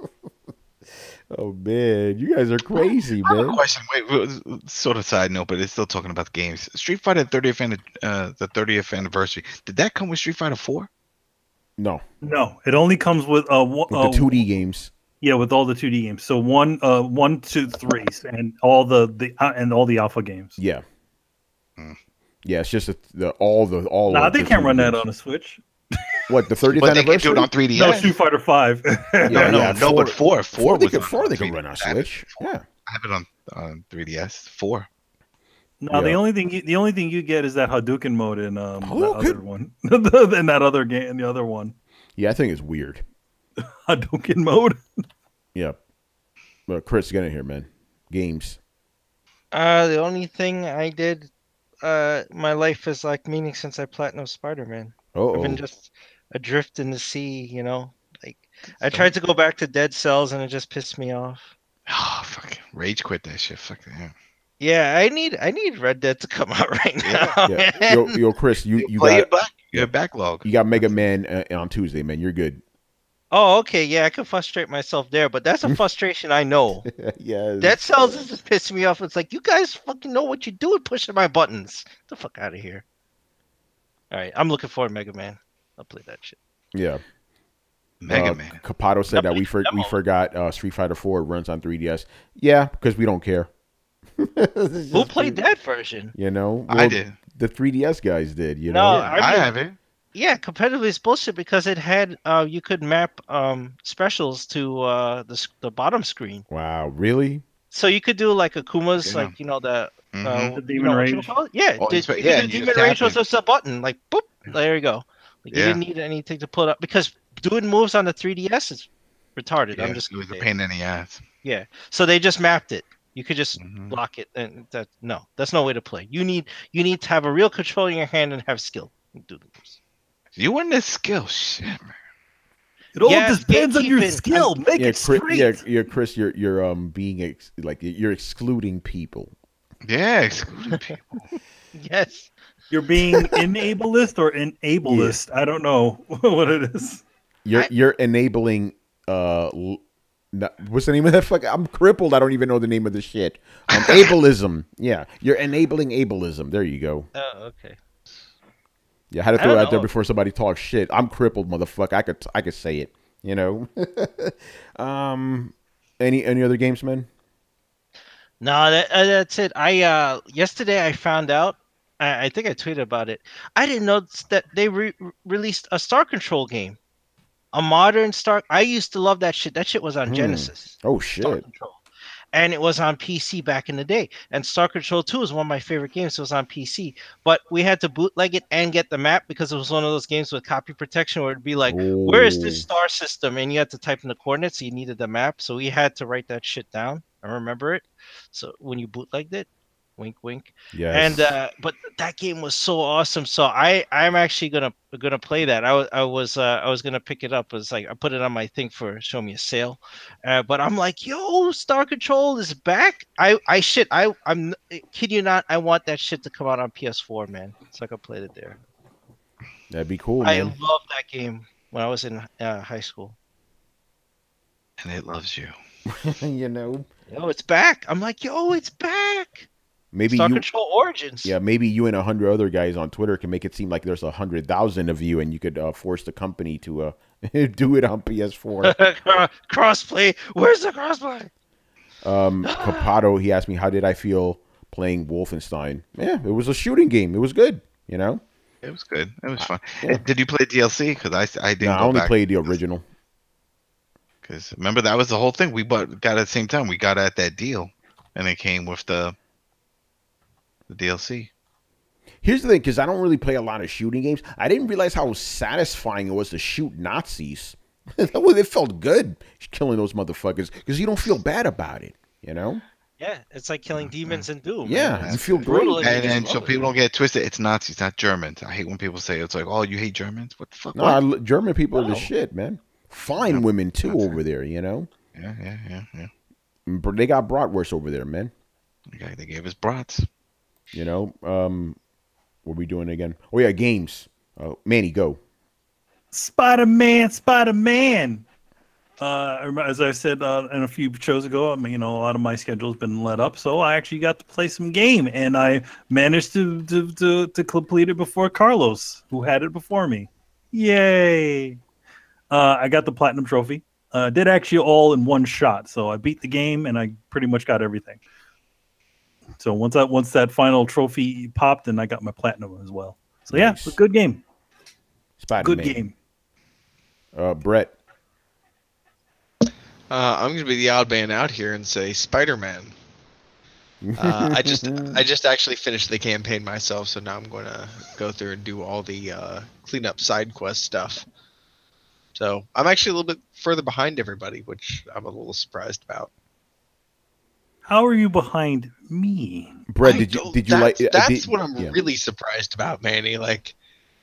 Oh man, you guys are crazy, I have a man. question. Wait, sort of side note, but it's still talking about the games. Street Fighter 30th the 30th anniversary. Did that come with Street Fighter 4? No, No, it only comes with with the 2D games. Yeah, with all the 2D games. So 1, 2, 3, and all the alpha games. Yeah. Hmm. Yeah, it's just all. Nah, of they the can't 2D run that games. on a Switch. What, the 30th But they can anniversary? do it on 3DS. No, Street Fighter 5. No, but 4 they was can, on 4 they can 3DS. run on I have it. Switch. Yeah. I have it on 3DS. 4. No, the Yeah. only thing you get is that Hadouken mode in that Hadouken? other one. In that other game, the other one. Yeah, I think it's weird. Hadouken mode. Yeah. But Chris, get in here, man. Games. The only thing I did, my life is like meaning since I platinum Spider-Man. I've been just adrift in the sea, you know. Like I tried to go back to Dead Cells and it just pissed me off. Oh, fuck. Rage quit that shit. Fuck that. Yeah, I need Red Dead to come out right now. Yeah. Yo, Chris, you Play got it back. Your backlog. you got Mega Man on Tuesday, man. You're good. Oh, okay, yeah, I can frustrate myself there, but that's a frustration I know. Yeah. Dead Cells is just pissing me off. It's like you guys fucking know what you're doing, pushing my buttons. Get the fuck out of here. All right, I'm looking for Mega Man. I'll play that shit. Yeah. Mega Man. Capato said that we forgot Street Fighter 4 runs on 3DS. Yeah, because we don't care. Who played that version? You know, I did. The 3DS guys did. You No, know, I have it. Yeah, competitively it's bullshit because it had you could map specials to the bottom screen. wow, really? So you could do like Akuma's, Yeah. like the Mhm. The Demon Rage. Yeah, Oh, the yeah, and you Demon just Rage tap was it. just a button, like boop. There you go. Like, you Yeah. didn't need anything to pull it up because doing moves on the 3DS is retarded. Yeah, I'm just it was a gonna say it. pain in the ass. Yeah. So they just mapped it. You could just Mhm. block it, and that's no way to play. You need to have a real control in your hand and have skill. Do the moves. You and this skill, shit, man. It all Yeah, depends on your gatekeeping. skill. Make Yeah, it straight. Chris, you're being you're excluding people. Yeah, excluding people. Yes. You're being enableist or enableist. I don't know what it is. You're enabling what's the name of that fuck? I'm crippled. I don't even know the name of the shit. Ableism. Yeah, you're enabling ableism. There you go. Oh, okay. Yeah, I had to I throw it don't out there know. before somebody talks shit. I'm crippled, motherfucker. I could say it. You know. Any other games, man? No, that's it. I yesterday I found out. I think I tweeted about it. I didn't know that they released a Star Control game, a modern Star. I used to love that shit. That shit was on Genesis. Oh Star shit. Control. And it was on PC back in the day. And Star Control 2 is one of my favorite games. So it was on PC. But we had to bootleg it and get the map because it was one of those games with copy protection where it'd be like, where is this star system? And you had to type in the coordinates. So you needed the map. So we had to write that shit down. I remember it. So when you bootlegged it, wink, wink. Yes. And but that game was so awesome. So I'm actually gonna play that. I was gonna pick it up. It was like I put it on my thing for show me a sale, but I'm like, yo, Star Control is back. I'm kid you not. I want that shit to come out on PS4, man, so I can play it there. That'd be cool, I man. loved that game when I was in high school. And it loves you. You know? Yo, it's back. I'm like, yo, it's back. Maybe Star you, Control Origins. yeah, maybe you and 100 other guys on Twitter can make it seem like there's 100,000 of you, and you could force the company to do it on PS4. Crossplay. Where's the crossplay? Capato, he asked me how did I feel playing Wolfenstein. Yeah, it was a shooting game. It was good. You know, It was good. It was fun. Yeah. Did you play DLC? Because I didn't. I only played the original. Because remember that was the whole thing. We got it at the same time. We got at that deal, and it came with the DLC. Here's the thing, because I don't really play a lot of shooting games. I didn't realize how satisfying it was to shoot Nazis. It felt good killing those motherfuckers because you don't feel bad about it. You know? Yeah, it's like killing demons in Doom. Yeah, man. you feel great. And so people don't get twisted. It's Nazis, not Germans. I hate when people say it's like, oh, you hate Germans? What the fuck? No, German people are the shit, man. Fine women too over there. You know? Yeah. But they got bratwurst over there, man. Okay, they gave us brats. You know? What are we doing again? Oh yeah, games. Manny, go. Spider-Man. As I said in a few shows ago, I mean, a lot of my schedule's been let up, so I actually got to play some game, and I managed to complete it before Carlos, who had it before me. Yay! I got the platinum trophy. Did actually all in one shot, so I beat the game, and I pretty much got everything. So once that final trophy popped, and I got my platinum as well. So yeah, it's a good game. Spider-Man. Good game. Brett. I'm going to be the odd man out here and say Spider-Man. I just actually finished the campaign myself, so now I'm going to go through and do all the clean up side quest stuff. So I'm actually a little bit further behind everybody, which I'm a little surprised about. How are you behind me? Brett, did you like? That's what I'm really surprised about, Manny. Like,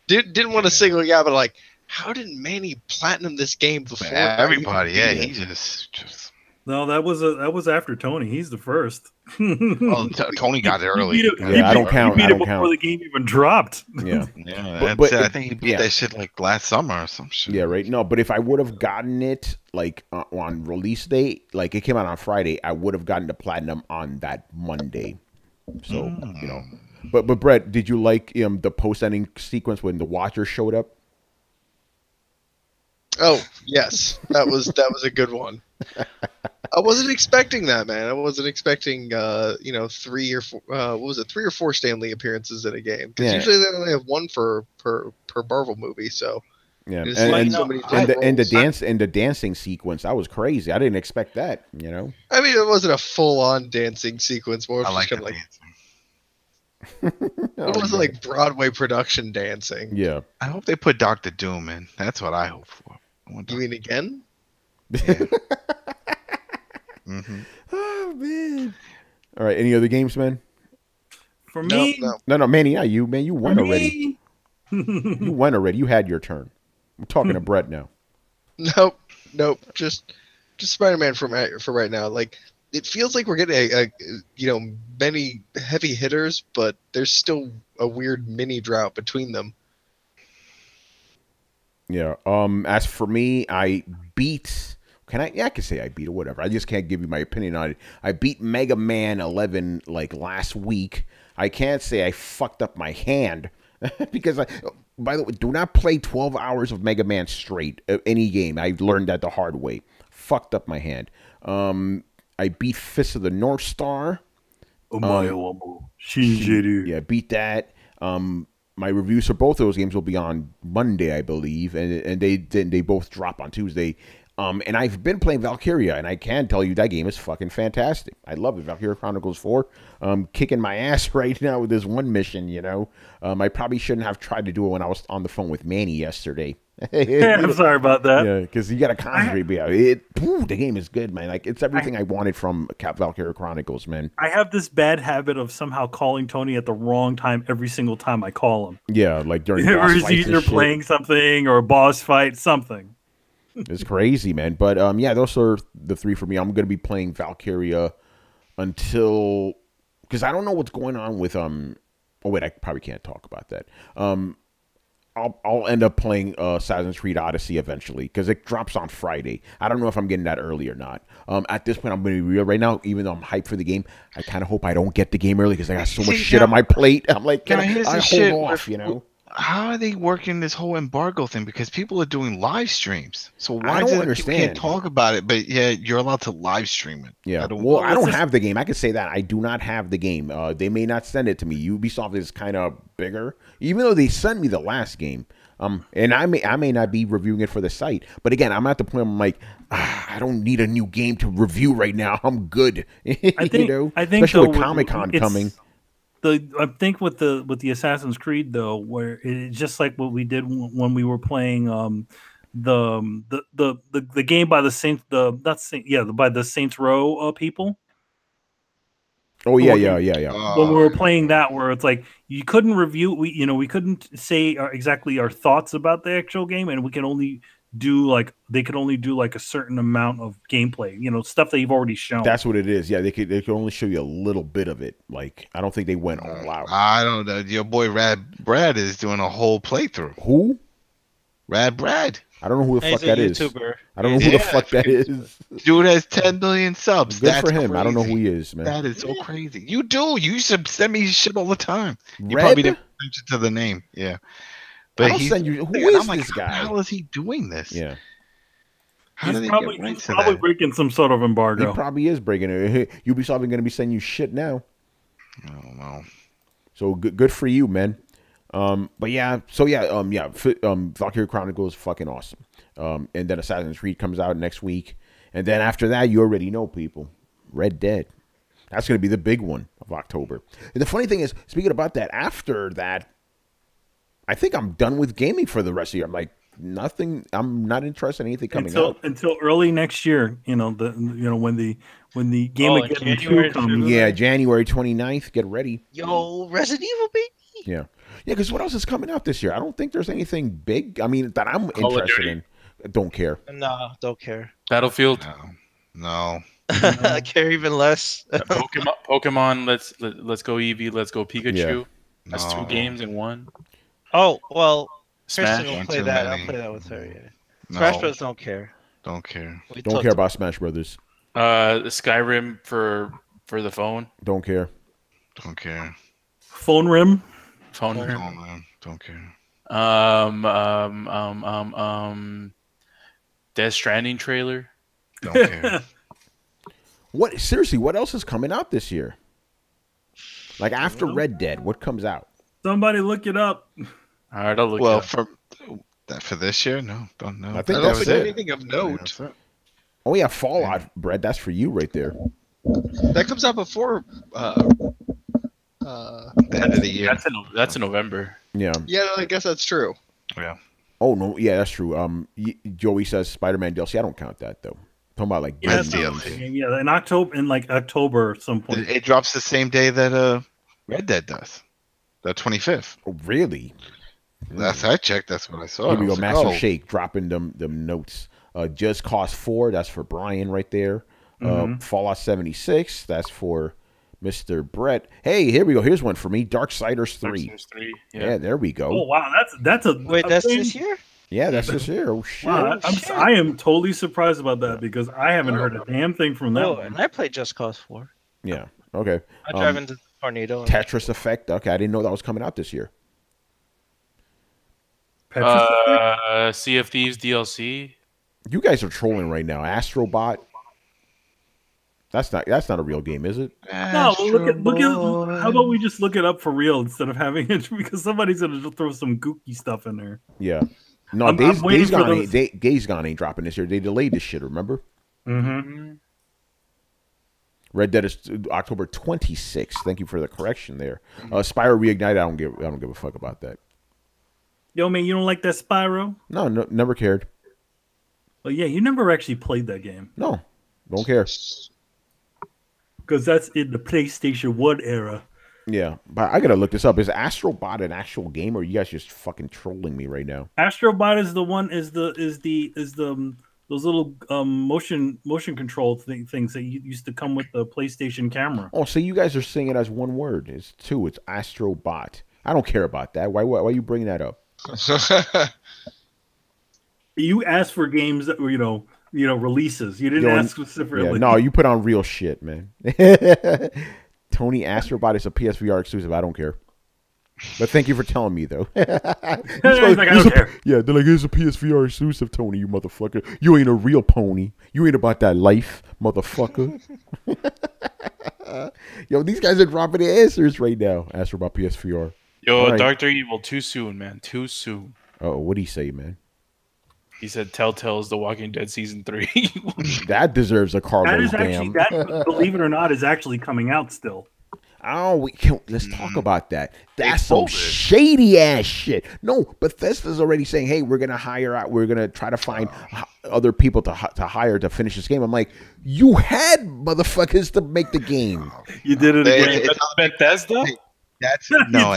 didn't want to single you out, but like, how did Manny platinum this game before everybody? Yeah, he just. No, that was after Tony. He's the first. Well, Tony got it early. I don't count. He beat I it don't before count. the game even dropped. Yeah, but I think he beat that shit like last summer or some shit. Yeah, right. No, but if I would have gotten it like on release date, like it came out on Friday, I would have gotten the platinum on that Monday. So you know, but Brett, did you like the post-ending sequence when the Watcher showed up? Oh yes, that was a good one. I wasn't expecting that, man. I wasn't expecting 3 or 4 3 or 4 Stan Lee appearances in a game, because usually they only have one per Marvel movie. So yeah, and the dancing sequence, that was crazy. I didn't expect that. You know, I mean, it wasn't a full-on dancing sequence, more just kind of like. It wasn't like Broadway production dancing. Yeah. I hope they put Dr. Doom in. That's what I hope for. You mean again? Yeah. Oh man! All right, any other games, man? For me, no, Manny, not you, man. You won already. You won already. You had your turn. I'm talking to Brett now. Nope. Just Spider-Man for right now. Like, it feels like we're getting many heavy hitters, but there's still a weird mini drought between them. Yeah. As for me, I beat. I can say I beat or whatever. I just can't give you my opinion on it. I beat Mega Man 11 like last week. I can't say I fucked up my hand because by the way, do not play 12 hours of Mega Man straight any game. I learned that the hard way. Fucked up my hand. I beat Fist of the North Star. Yeah, beat that. My reviews for both of those games will be on Monday, I believe, and they both drop on Tuesday. And I've been playing Valkyria, and I can tell you that game is fucking fantastic. I love it. Valkyria Chronicles 4. Kicking my ass right now with this one mission, you know. I probably shouldn't have tried to do it when I was on the phone with Manny yesterday. I'm sorry about that. Yeah, because you got to concentrate. The game is good, man. Like, it's everything I wanted from Valkyria Chronicles, man. I have this bad habit of somehow calling Tony at the wrong time every single time I call him. Yeah, like during or boss he's fights either playing something or a boss fight, something. It's crazy, man. But yeah, those are the 3 for me. I'm going to be playing Valkyria until, because I don't know what's going on with Oh wait, I probably can't talk about that. I'll end up playing Assassin's Creed Odyssey eventually because it drops on Friday. I don't know if I'm getting that early or not. At this point, I'm going to be real right now. Even though I'm hyped for the game, I kind of hope I don't get the game early because I got so much shit on my plate. I'm like, can I hold off? You know. How are they working this whole embargo thing? Because people are doing live streams. So why I don't you understand. can't talk about it, but yeah, you're allowed to live stream it. Yeah. I don't have the game. I can say that. I do not have the game. They may not send it to me. Ubisoft is kind of bigger, even though they sent me the last game. And I may not be reviewing it for the site. But again, I'm at the point where I'm like, I don't need a new game to review right now. I'm good. I think, especially with Comic-Con coming. I think with the Assassin's Creed though, where it's just like what we did when we were playing the game by the Saints by the Saints Row people. Oh yeah. When we were playing that, where it's like you couldn't review, we couldn't say exactly our thoughts about the actual game, and we can only do they could only do a certain amount of gameplay, stuff that you've already shown. That's what it is. Yeah, they could only show you a little bit of it. Like, I don't think they went all out. I don't know. Your boy Brad is doing a whole playthrough. Who? Rad Brad. I don't know who the fuck that is. YouTuber. I don't know who the fuck that is. Dude has 10 million subs. Good for him. Crazy. I don't know who he is, man. That is so crazy. You do. You used to send me shit all the time. You Red? probably didn't mention to the name. Yeah. But he's send you. Who is this guy? How is he doing this? Yeah. He's probably breaking some sort of embargo. He probably is breaking it. Ubisoft is going to be sending you shit now. I don't know. So good for you, man. But yeah, Valkyrie Chronicles is fucking awesome. And then Assassin's Creed comes out next week, and then after that, you already know, people, Red Dead. That's going to be the big one of October. And the funny thing is, speaking about that, after that, I think I'm done with gaming for the rest of the year. I'm like, nothing. I'm not interested in anything coming out until early next year. When the Game 2 comes. Yeah, January 29th. Get ready. Yo, Resident Evil, baby. Yeah. Yeah, because what else is coming out this year? I don't think there's anything big. I mean, that I'm interested in. Don't care. No, don't care. Battlefield. No. I care even less. Pokemon. Let's go Eevee. Let's go Pikachu. Yeah. That's 2 games in one. Oh well. Smash. Kristen will play that. I'll play that with her. Yeah. Smash Bros. Don't care. Don't care. Don't care about Smash Brothers. Skyrim for the phone. Don't care. Don't care. Phone Rim. Phone Rim. Don't care. Death Stranding trailer. Don't care. What seriously? What else is coming out this year? Like after Red Dead, what comes out? Somebody look it up. All right, I'll look. Well, for this year, no, don't know. I think that was it. Anything of note. Oh yeah, Fallout, Brad. That's for you right there. That comes out before the end of the year. That's in November. Yeah. Yeah, I guess that's true. Yeah. Oh no, yeah, that's true. Joey says Spider-Man DLC. I don't count that though. I'm talking about like DLC. Yeah, in October at some point. It drops the same day that Red Dead does. The 25th. Oh, really? Last I checked, that's what I saw. Here we go. Master Shake dropping them notes. Just Cause 4. That's for Brian right there. Fallout 76. That's for Mr. Brett. Hey, here we go. Here's one for me. Darksiders 3. Darksiders 3. Yeah, there we go. Oh wow, that's a wait. That's this year. Yeah, that's this year. Oh shit! Wow, I am totally surprised about that because I haven't heard a damn thing from that. Oh, and I played Just Cause 4. Yeah. Okay. I drive into Tornado. Tetris Effect. Okay, I didn't know that was coming out this year. Sea of Thieves DLC. You guys are trolling right now. Astrobot. That's not a real game, is it? No, look at. How about we just look it up for real instead of having it because somebody's gonna throw some gooky stuff in there. Yeah. No, Days Gone ain't dropping this year. They delayed this shit. Remember? Mm-hmm. Red Dead is October 26th. Thank you for the correction there. Spyro Reignited. I don't give a fuck about that. Yo, man, you don't like that Spyro? No, never cared. Well, yeah, you never actually played that game. No, don't care. Because that's in the PlayStation 1 era. Yeah, but I gotta look this up. Is Astrobot an actual game, or are you guys just fucking trolling me right now? Astrobot is the one. Is the those little motion control things that used to come with the PlayStation camera. Oh, so you guys are saying it as one word. It's two. It's Astrobot. I don't care about that. Why are you bringing that up? You asked for games that were, releases. You didn't ask specifically. Yeah, no, you put on real shit, man. Tony Astrobot is a PSVR exclusive. I don't care. But thank you for telling me, though. He's like, I don't care. Yeah, they're like, it's a PSVR exclusive, Tony, you motherfucker. You ain't a real pony. You ain't about that life, motherfucker. Yo, these guys are dropping the answers right now. Astrobot PSVR. Yo, right. Dr. Evil, too soon, man. Too soon. Oh, what'd he say, man? He said Telltale's The Walking Dead Season 3. That deserves a Carlos damn. That, believe it or not, is actually coming out still. Oh, let's talk about that. That's some shady ass shit. No, Bethesda's already saying, "Hey, we're gonna hire out. We're gonna try to find other people to hire to finish this game." I'm like, you had motherfuckers to make the game. You did it again. Bethesda. That's no,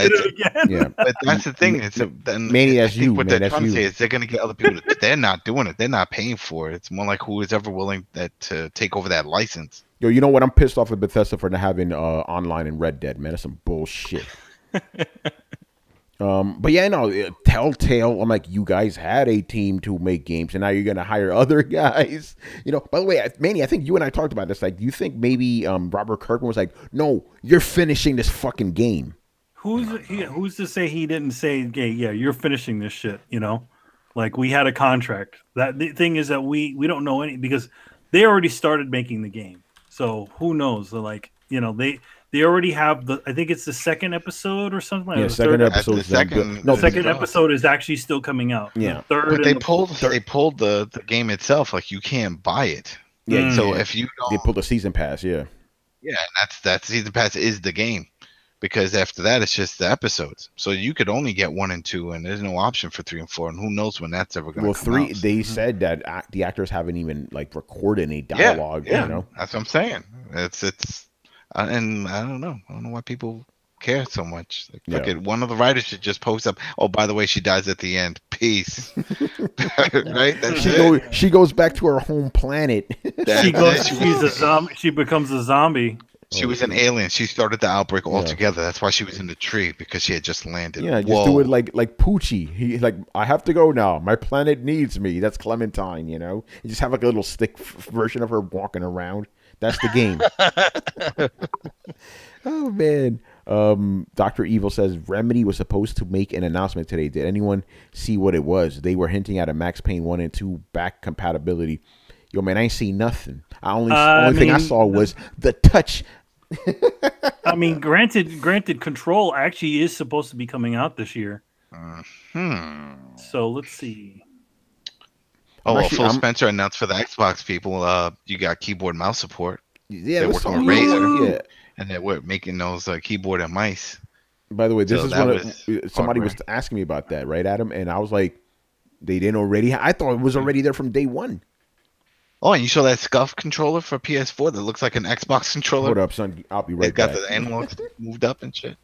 yeah. But that's the thing. It's mainly as you. What they're trying to say is they're gonna get other people. They're not doing it. They're not paying for it. It's more like who is ever willing to take over that license. Yo, you know what? I'm pissed off at Bethesda for not having online in Red Dead, man. That's some bullshit. But yeah, no, Telltale. I'm like, you guys had a team to make games, and now you're gonna hire other guys. By the way, Manny, I think you and I talked about this. Like, do you think maybe Robert Kirkman was like, "No, you're finishing this fucking game"? Who's to say he didn't say, "Okay, yeah, you're finishing this shit"? Like we had a contract. That the thing is that we don't know any because they already started making the game. So who knows? Like, they already have I think it's the second episode or something like that. The second episode is actually still coming out. Yeah. But they pulled the game itself. Like, you can't buy it. Yeah. So if you don't, they pulled the season pass. Yeah. Yeah, that season pass is the game, because after that it's just the episodes. So you could only get 1 and 2, and there's no option for 3 and 4. And who knows when that's ever going to come 3. out. They said that the actors haven't even recorded any dialogue. Yeah. That's what I'm saying. It's and I don't know. I don't know why people care so much. One of the writers should just post up, "Oh, by the way, she dies at the end. Peace." Right? She goes back to her home planet. She's a zombie. She becomes a zombie. She was an alien. She started the outbreak altogether. That's why she was in the tree, because she had just landed. Yeah, just do it like Poochie. He I have to go now. My planet needs me. That's Clementine. You just have a little stick version of her walking around. That's the game. Oh man. Dr. Evil says Remedy was supposed to make an announcement today. Did anyone see what it was? They were hinting at a Max Payne 1 and 2 back compatibility. Yo, man, I ain't seen nothing. Only thing I saw was the touch. I mean, granted, Control actually is supposed to be coming out this year. So let's see. Phil Spencer announced for the Xbox people, you got keyboard mouse support. Yeah, they're working with Razer. Yeah. And they're making those keyboard and mice. By the way, this is somebody was asking me about that, right, Adam? And I was like, they didn't already. I thought it was already there from day one. Oh, and you saw that SCUF controller for PS4 that looks like an Xbox controller? Hold up, son. I'll be right back. It's got the analogs moved up and shit.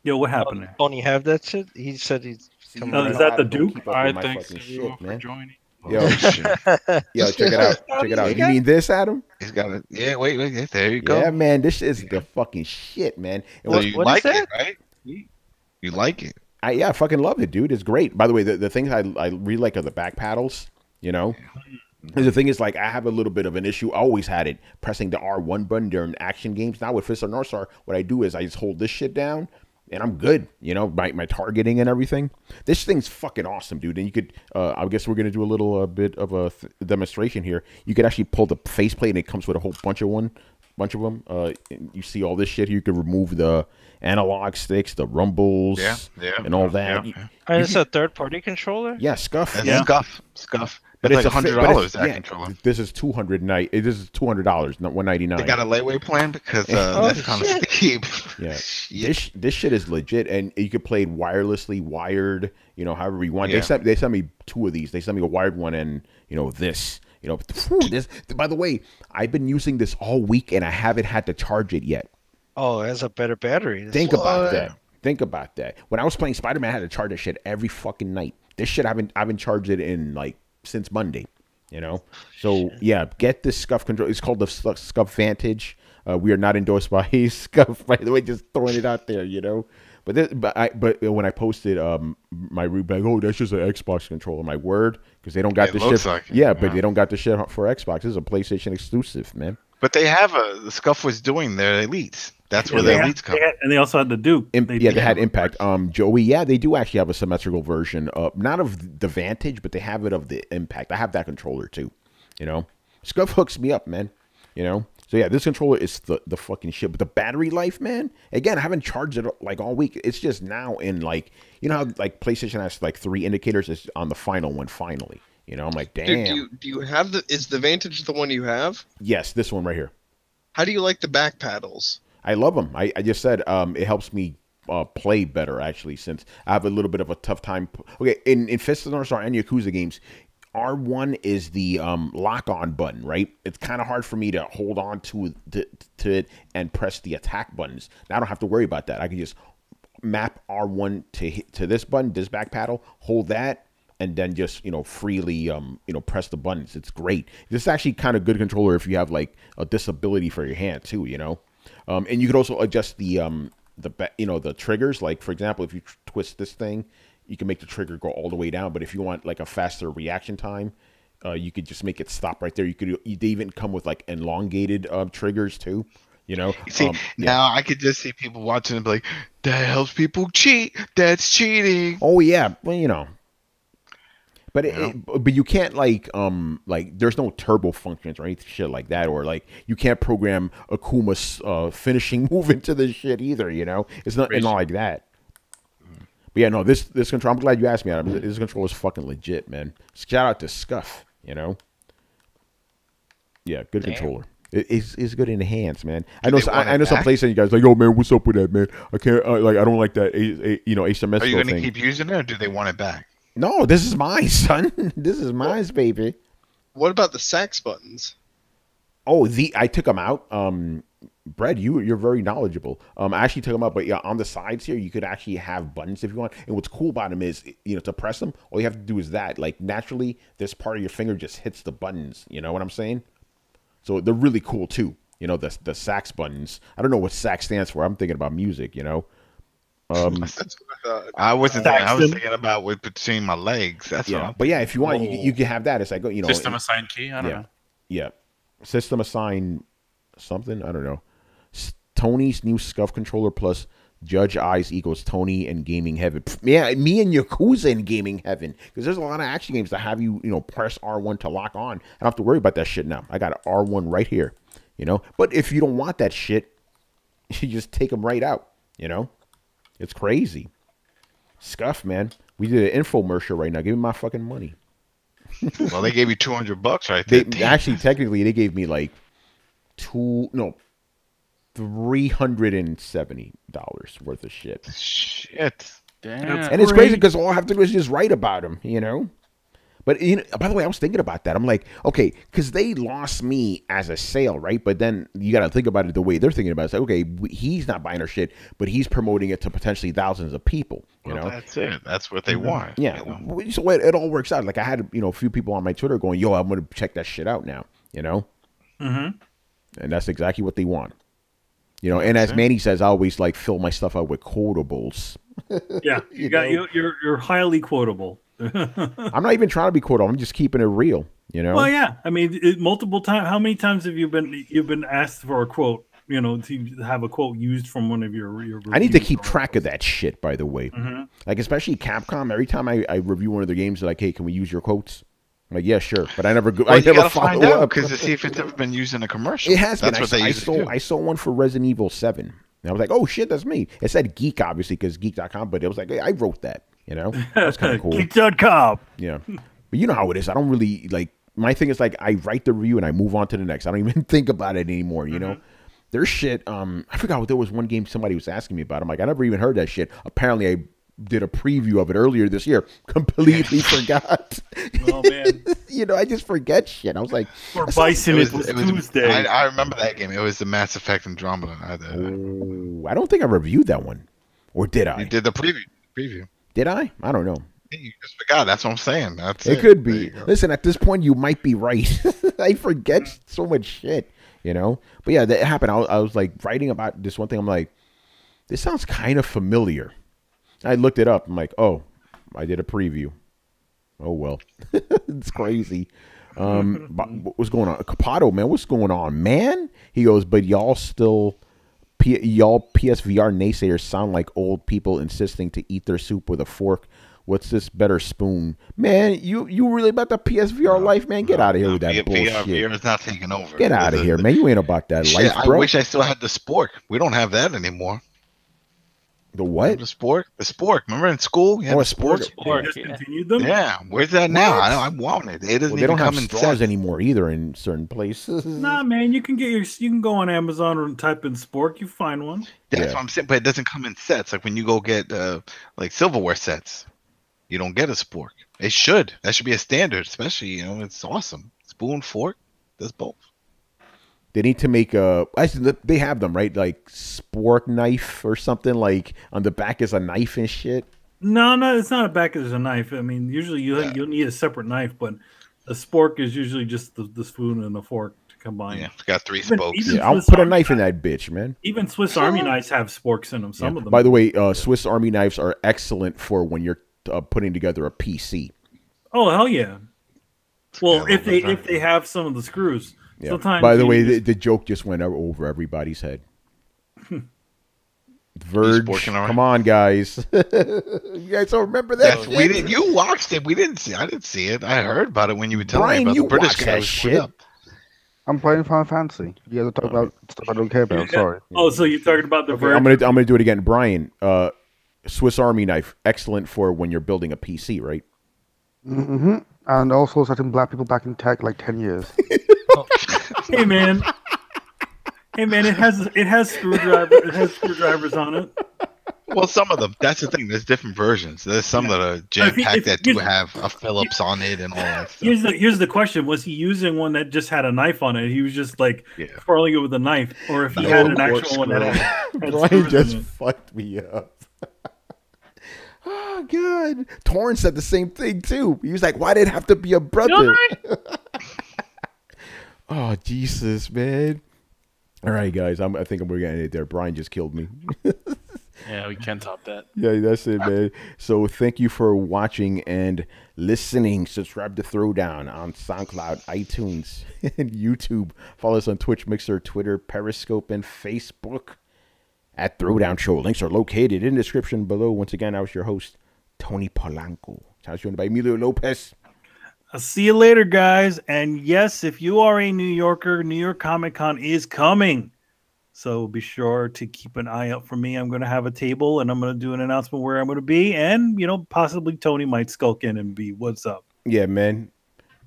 Yo, what happened there? Don't you have that shit? He said he's coming. Is that the Duke? I thanks everyone for joining. Yo, check it out. Check it out. You mean this, Adam? He's got it. Yeah, wait. There you go. Yeah, man. This is the fucking shit, man. You like it, right? You like it. I fucking love it, dude. It's great. By the way, the things I really like are the back paddles, And the thing is, I have a little bit of an issue. I always had it pressing the R1 button during action games. Now with Fist of North Star, what I do is I just hold this shit down, and I'm good. My targeting and everything. This thing's fucking awesome, dude. And you could, I guess we're gonna do a little bit of a demonstration here. You could actually pull the faceplate, and it comes with a whole bunch of them. You see all this shit here. You could remove the analog sticks, the rumbles, and all that. Yeah. It's a third-party controller? Yeah, SCUF. Yeah. SCUF. But it's $100 that controller. This is $200. This is $200, not $199. They got a layaway plan because that's kind of steep. Yeah, this shit is legit, and you can play it wirelessly, wired. However you want. Yeah. They sent me 2 of these. They sent me a wired one and this. This. By the way, I've been using this all week, and I haven't had to charge it yet. Oh, it has a better battery. Think about that. When I was playing Spider-Man, I had to charge that shit every fucking night. This shit, I haven't charged it in since Monday. So yeah, get this SCUF control. It's called the SCUF Vantage. We are not endorsed by SCUF, by the way. Just throwing it out there. But when I posted my review, like, oh, that's just an Xbox controller. My word, because they don't got the shit. Like but they don't got the shit for Xbox. This is a PlayStation exclusive, man. But they have the Scuff was doing their Elites. That's where the Elites come. And they also had the Duke. They had Impact. Joey, they do actually have a symmetrical version of not of the Vantage, but they have it of the Impact. I have that controller too. You know, Scuff hooks me up, man. You know. So yeah, this controller is the fucking shit. But the battery life, man, again, I haven't charged it like all week. It's just now in like, you know how like PlayStation has like 3 indicators? It's on the final one finally. You know, I'm like, damn. Do you have is the Vantage the one you have? Yes, this one right here. How do you like the back paddles? I love them. I just said it helps me play better, actually, since I have a little bit of a tough time. Okay, in Fist of the North Star and Yakuza games, R1 is the lock-on button, right? It's kind of hard for me to hold on to it and press the attack buttons. Now I don't have to worry about that. I can just map R1 to this button, this back paddle, hold that, and then just, you know, freely, you know, press the buttons. It's great. This is actually kind of good controller if you have like a disability for your hand too, you know. And you could also adjust the triggers. Like for example, if you twist this thing, you can make the trigger go all the way down. But if you want like a faster reaction time, you could just make it stop right there. They even come with like elongated triggers too. You know, now I could just see people watching and be like, "That helps people cheat. That's cheating." Oh yeah, well you know. But but you can't like there's no turbo functions or anything shit like that, or like you can't program Akuma's finishing move into this shit either. You know, it's not like that. But yeah, no, this control. I'm glad you asked me, Adam. This control is fucking legit, man. Shout out to Scuff. You know, yeah, good controller. It's good in the hands, man. I know some PlayStation guys like, yo, man, what's up with that, man? I can't I don't like that. Asymmetrical. Are you gonna keep using it, or do they want it back? No, this is mine, son. This is mine, baby. What about the sax buttons? Oh, I took them out. Brad, you're very knowledgeable. I actually took them out, but yeah, on the sides here, you could actually have buttons if you want. And what's cool about them is, you know, to press them, all you have to do is that. Like naturally, this part of your finger just hits the buttons. You know what I'm saying? So they're really cool too. You know, the sax buttons. I don't know what sax stands for. I'm thinking about music. You know. I wasn't thinking. I was thinking about between my legs. That's all. But yeah, if you want, you can have that. It's like, you know, system assigned key. I don't know. Yeah, system assigned something. I don't know. Tony's new Scuff controller plus Judge Eyes equals Tony and Gaming Heaven. Yeah, me and Yakuza in Gaming Heaven, because there's a lot of action games that have you know, press R1 to lock on. I don't have to worry about that shit now. I got an R1 right here. You know, but if you don't want that shit, you just take them right out. You know. It's crazy. Scuff, man. We did an infomercial right now. Give me my fucking money. Well, they gave you $200 right there. Actually, technically, they gave me like $370 worth of shit. Shit. Damn. And it's crazy because all I have to do is just write about them, you know? But, you know, by the way, I was thinking about that. I'm like, okay, because they lost me as a sale, right? But then you got to think about it the way they're thinking about it. It's like, okay, he's not buying our shit, but he's promoting it to potentially thousands of people, you know? That's it. That's what they want. Yeah. You know? So it all works out. Like I had, you know, a few people on my Twitter going, yo, I'm going to check that shit out now, you know? Mm-hmm. And that's exactly what they want. You know, and as Manny says, I always like fill my stuff out with quotables. Yeah, you're highly quotable. I'm not even trying to be quotable. I'm just keeping it real. You know. Well, yeah. I mean, multiple times. How many times have you been asked for a quote? You know, to have a quote used from one of your I need to keep track of that shit. By the way, like especially Capcom. Every time I review one of their games, they're like, hey, can we use your quotes? I'm like, yeah, sure, but I never go. Well, I never find out because to see if it's ever been used in a commercial. It has been. That's what they used to do. I saw one for Resident Evil 7. And I was like, oh shit, that's me. It said Geek obviously because Geek.com, but it was like, hey, I wrote that. You know, that's kind of cool. Geek.com. Yeah, but you know how it is. I don't really like. My thing is like I write the review and I move on to the next. I don't even think about it anymore. You know, there's shit. I forgot what there was one game somebody was asking me about. I'm like, I never even heard that shit. Apparently, I did a preview of it earlier this year. Completely forgot. Oh man. You know, I just forget shit. I was like, or Bison. It was Tuesday. I remember that game. It was the Mass Effect Andromeda. I don't think I reviewed that one, or did I? You did the preview. Did I? I don't know. You just forgot. That's what I'm saying. It could be. Listen, at this point, you might be right. I forget so much shit, you know? But yeah, that happened. I was like writing about this one thing. I'm like, This sounds kind of familiar. I looked it up. I'm like, oh, I did a preview. Oh, well. It's crazy. What's going on? Capato, man, what's going on, man? He goes, but y'all still, y'all PSVR naysayers sound like old people insisting to eat their soup with a fork. What's this better spoon? Man, you really about the PSVR life, man? Get out of here with that bullshit. VR is not taking over. Get out of here, man. You ain't about that life, bro. I wish I still had the spork. We don't have that anymore. The what? The spork. The spork. Remember in school? Oh, a spork. They discontinued them? Yeah. Where's that now? I want it. It doesn't they don't even have come in straws sets anymore either in certain places. Nah, man, you can go on Amazon and type in spork. You find one. That's what I'm saying. But it doesn't come in sets. Like when you go get like silverware sets, you don't get a spork. It should. That should be a standard. Especially, it's awesome. Spoon, fork, does both. They need to make they have them, right? Like spork knife or something, like on the back is a knife and shit. No, it's not a back as a knife. I mean, usually you'll need a separate knife, but a spork is usually just the spoon and the fork to combine. Yeah, it's got three spokes. I'll put a knife in that bitch, man. Even Swiss Army knives have sporks in them. Some of them. By the way, Swiss Army knives are excellent for when you're putting together a PC. Oh, hell yeah. Well, if they have some of the screws. Yeah. By the way, the joke just went over everybody's head. Verge, come on, guys! You guys don't remember that? We didn't. You watched it. We didn't see. I didn't see it. I heard about it when you were telling me about the British guy. That shit. I'm playing Final Fantasy. You guys are talking about stuff I don't care about. I'm sorry. Oh, so you're talking about the Verge? I'm gonna do it again, Brian. Swiss Army knife, excellent for when you're building a PC, right? Mm-hmm. And also setting black people back in tech like 10 years. Hey man, it has screwdrivers on it. Well, some of them. That's the thing. There's different versions. There's some that are jam-packed that do have a Phillips on it and all that stuff. Here's the question: was he using one that just had a knife on it? He was just like twirling it with a knife, or if he had an actual one that had Brian just fucked me up. Oh god, Torrin said the same thing too. He was like, "Why did it have to be a brother?" Oh Jesus, man! All right, guys, I think we're getting it there. Brian just killed me. Yeah, we can't top that. Yeah, that's it, man. So thank you for watching and listening. Subscribe to Throwdown on SoundCloud, iTunes, and YouTube. Follow us on Twitch, Mixer, Twitter, Periscope, and Facebook at Throwdown Show. Links are located in the description below. Once again, I was your host, Tony Polanco. I was joined by Emilio Lopez. I'll see you later, guys. And yes, if you are a New Yorker, New York Comic Con is coming. So be sure to keep an eye out for me. I'm going to have a table, and I'm going to do an announcement where I'm going to be. And, possibly Tony might skulk in and be, what's up? Yeah, man.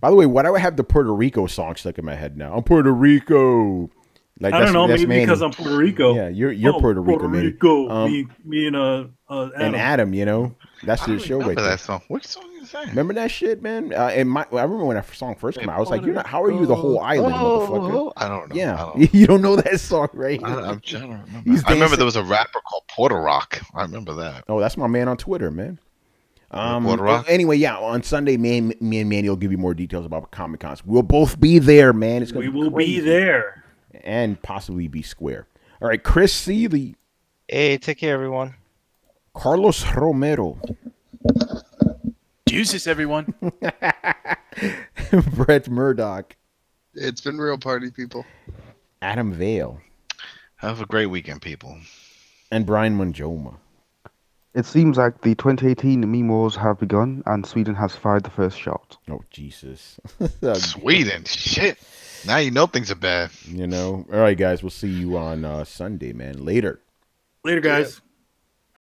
By the way, why do I have the Puerto Rico song stuck in my head now? I'm Puerto Rico. Like, I don't know, maybe because I'm Puerto Rico. Yeah, you're Puerto Rico, man. Me and Adam. And Adam, that's the show right there. That song. What song is that? Remember that shit, man? I remember when that song first came out. I was like, how are you the whole island, motherfucker? I don't know. Yeah, you don't know that song, right? I'm trying to remember. I remember there was a rapper called Puerto Rock. I remember that. Oh, that's my man on Twitter, man. Anyway, yeah, on Sunday, me and Manny will give you more details about Comic Cons. We'll both be there, man. We will be there. And possibly be square. All right, Chris Seeley. Hey, take care, everyone. Carlos Romero. Deuces, everyone. Brett Murdoch. It's been real, party people. Adam Vale. Have a great weekend, people. And Brian Manjoma. It seems like the 2018 meme wars have begun, and Sweden has fired the first shot. Oh, Jesus. Sweden? Shit. Now you know things are bad. All right, guys. We'll see you on Sunday, man. Later. Later, guys.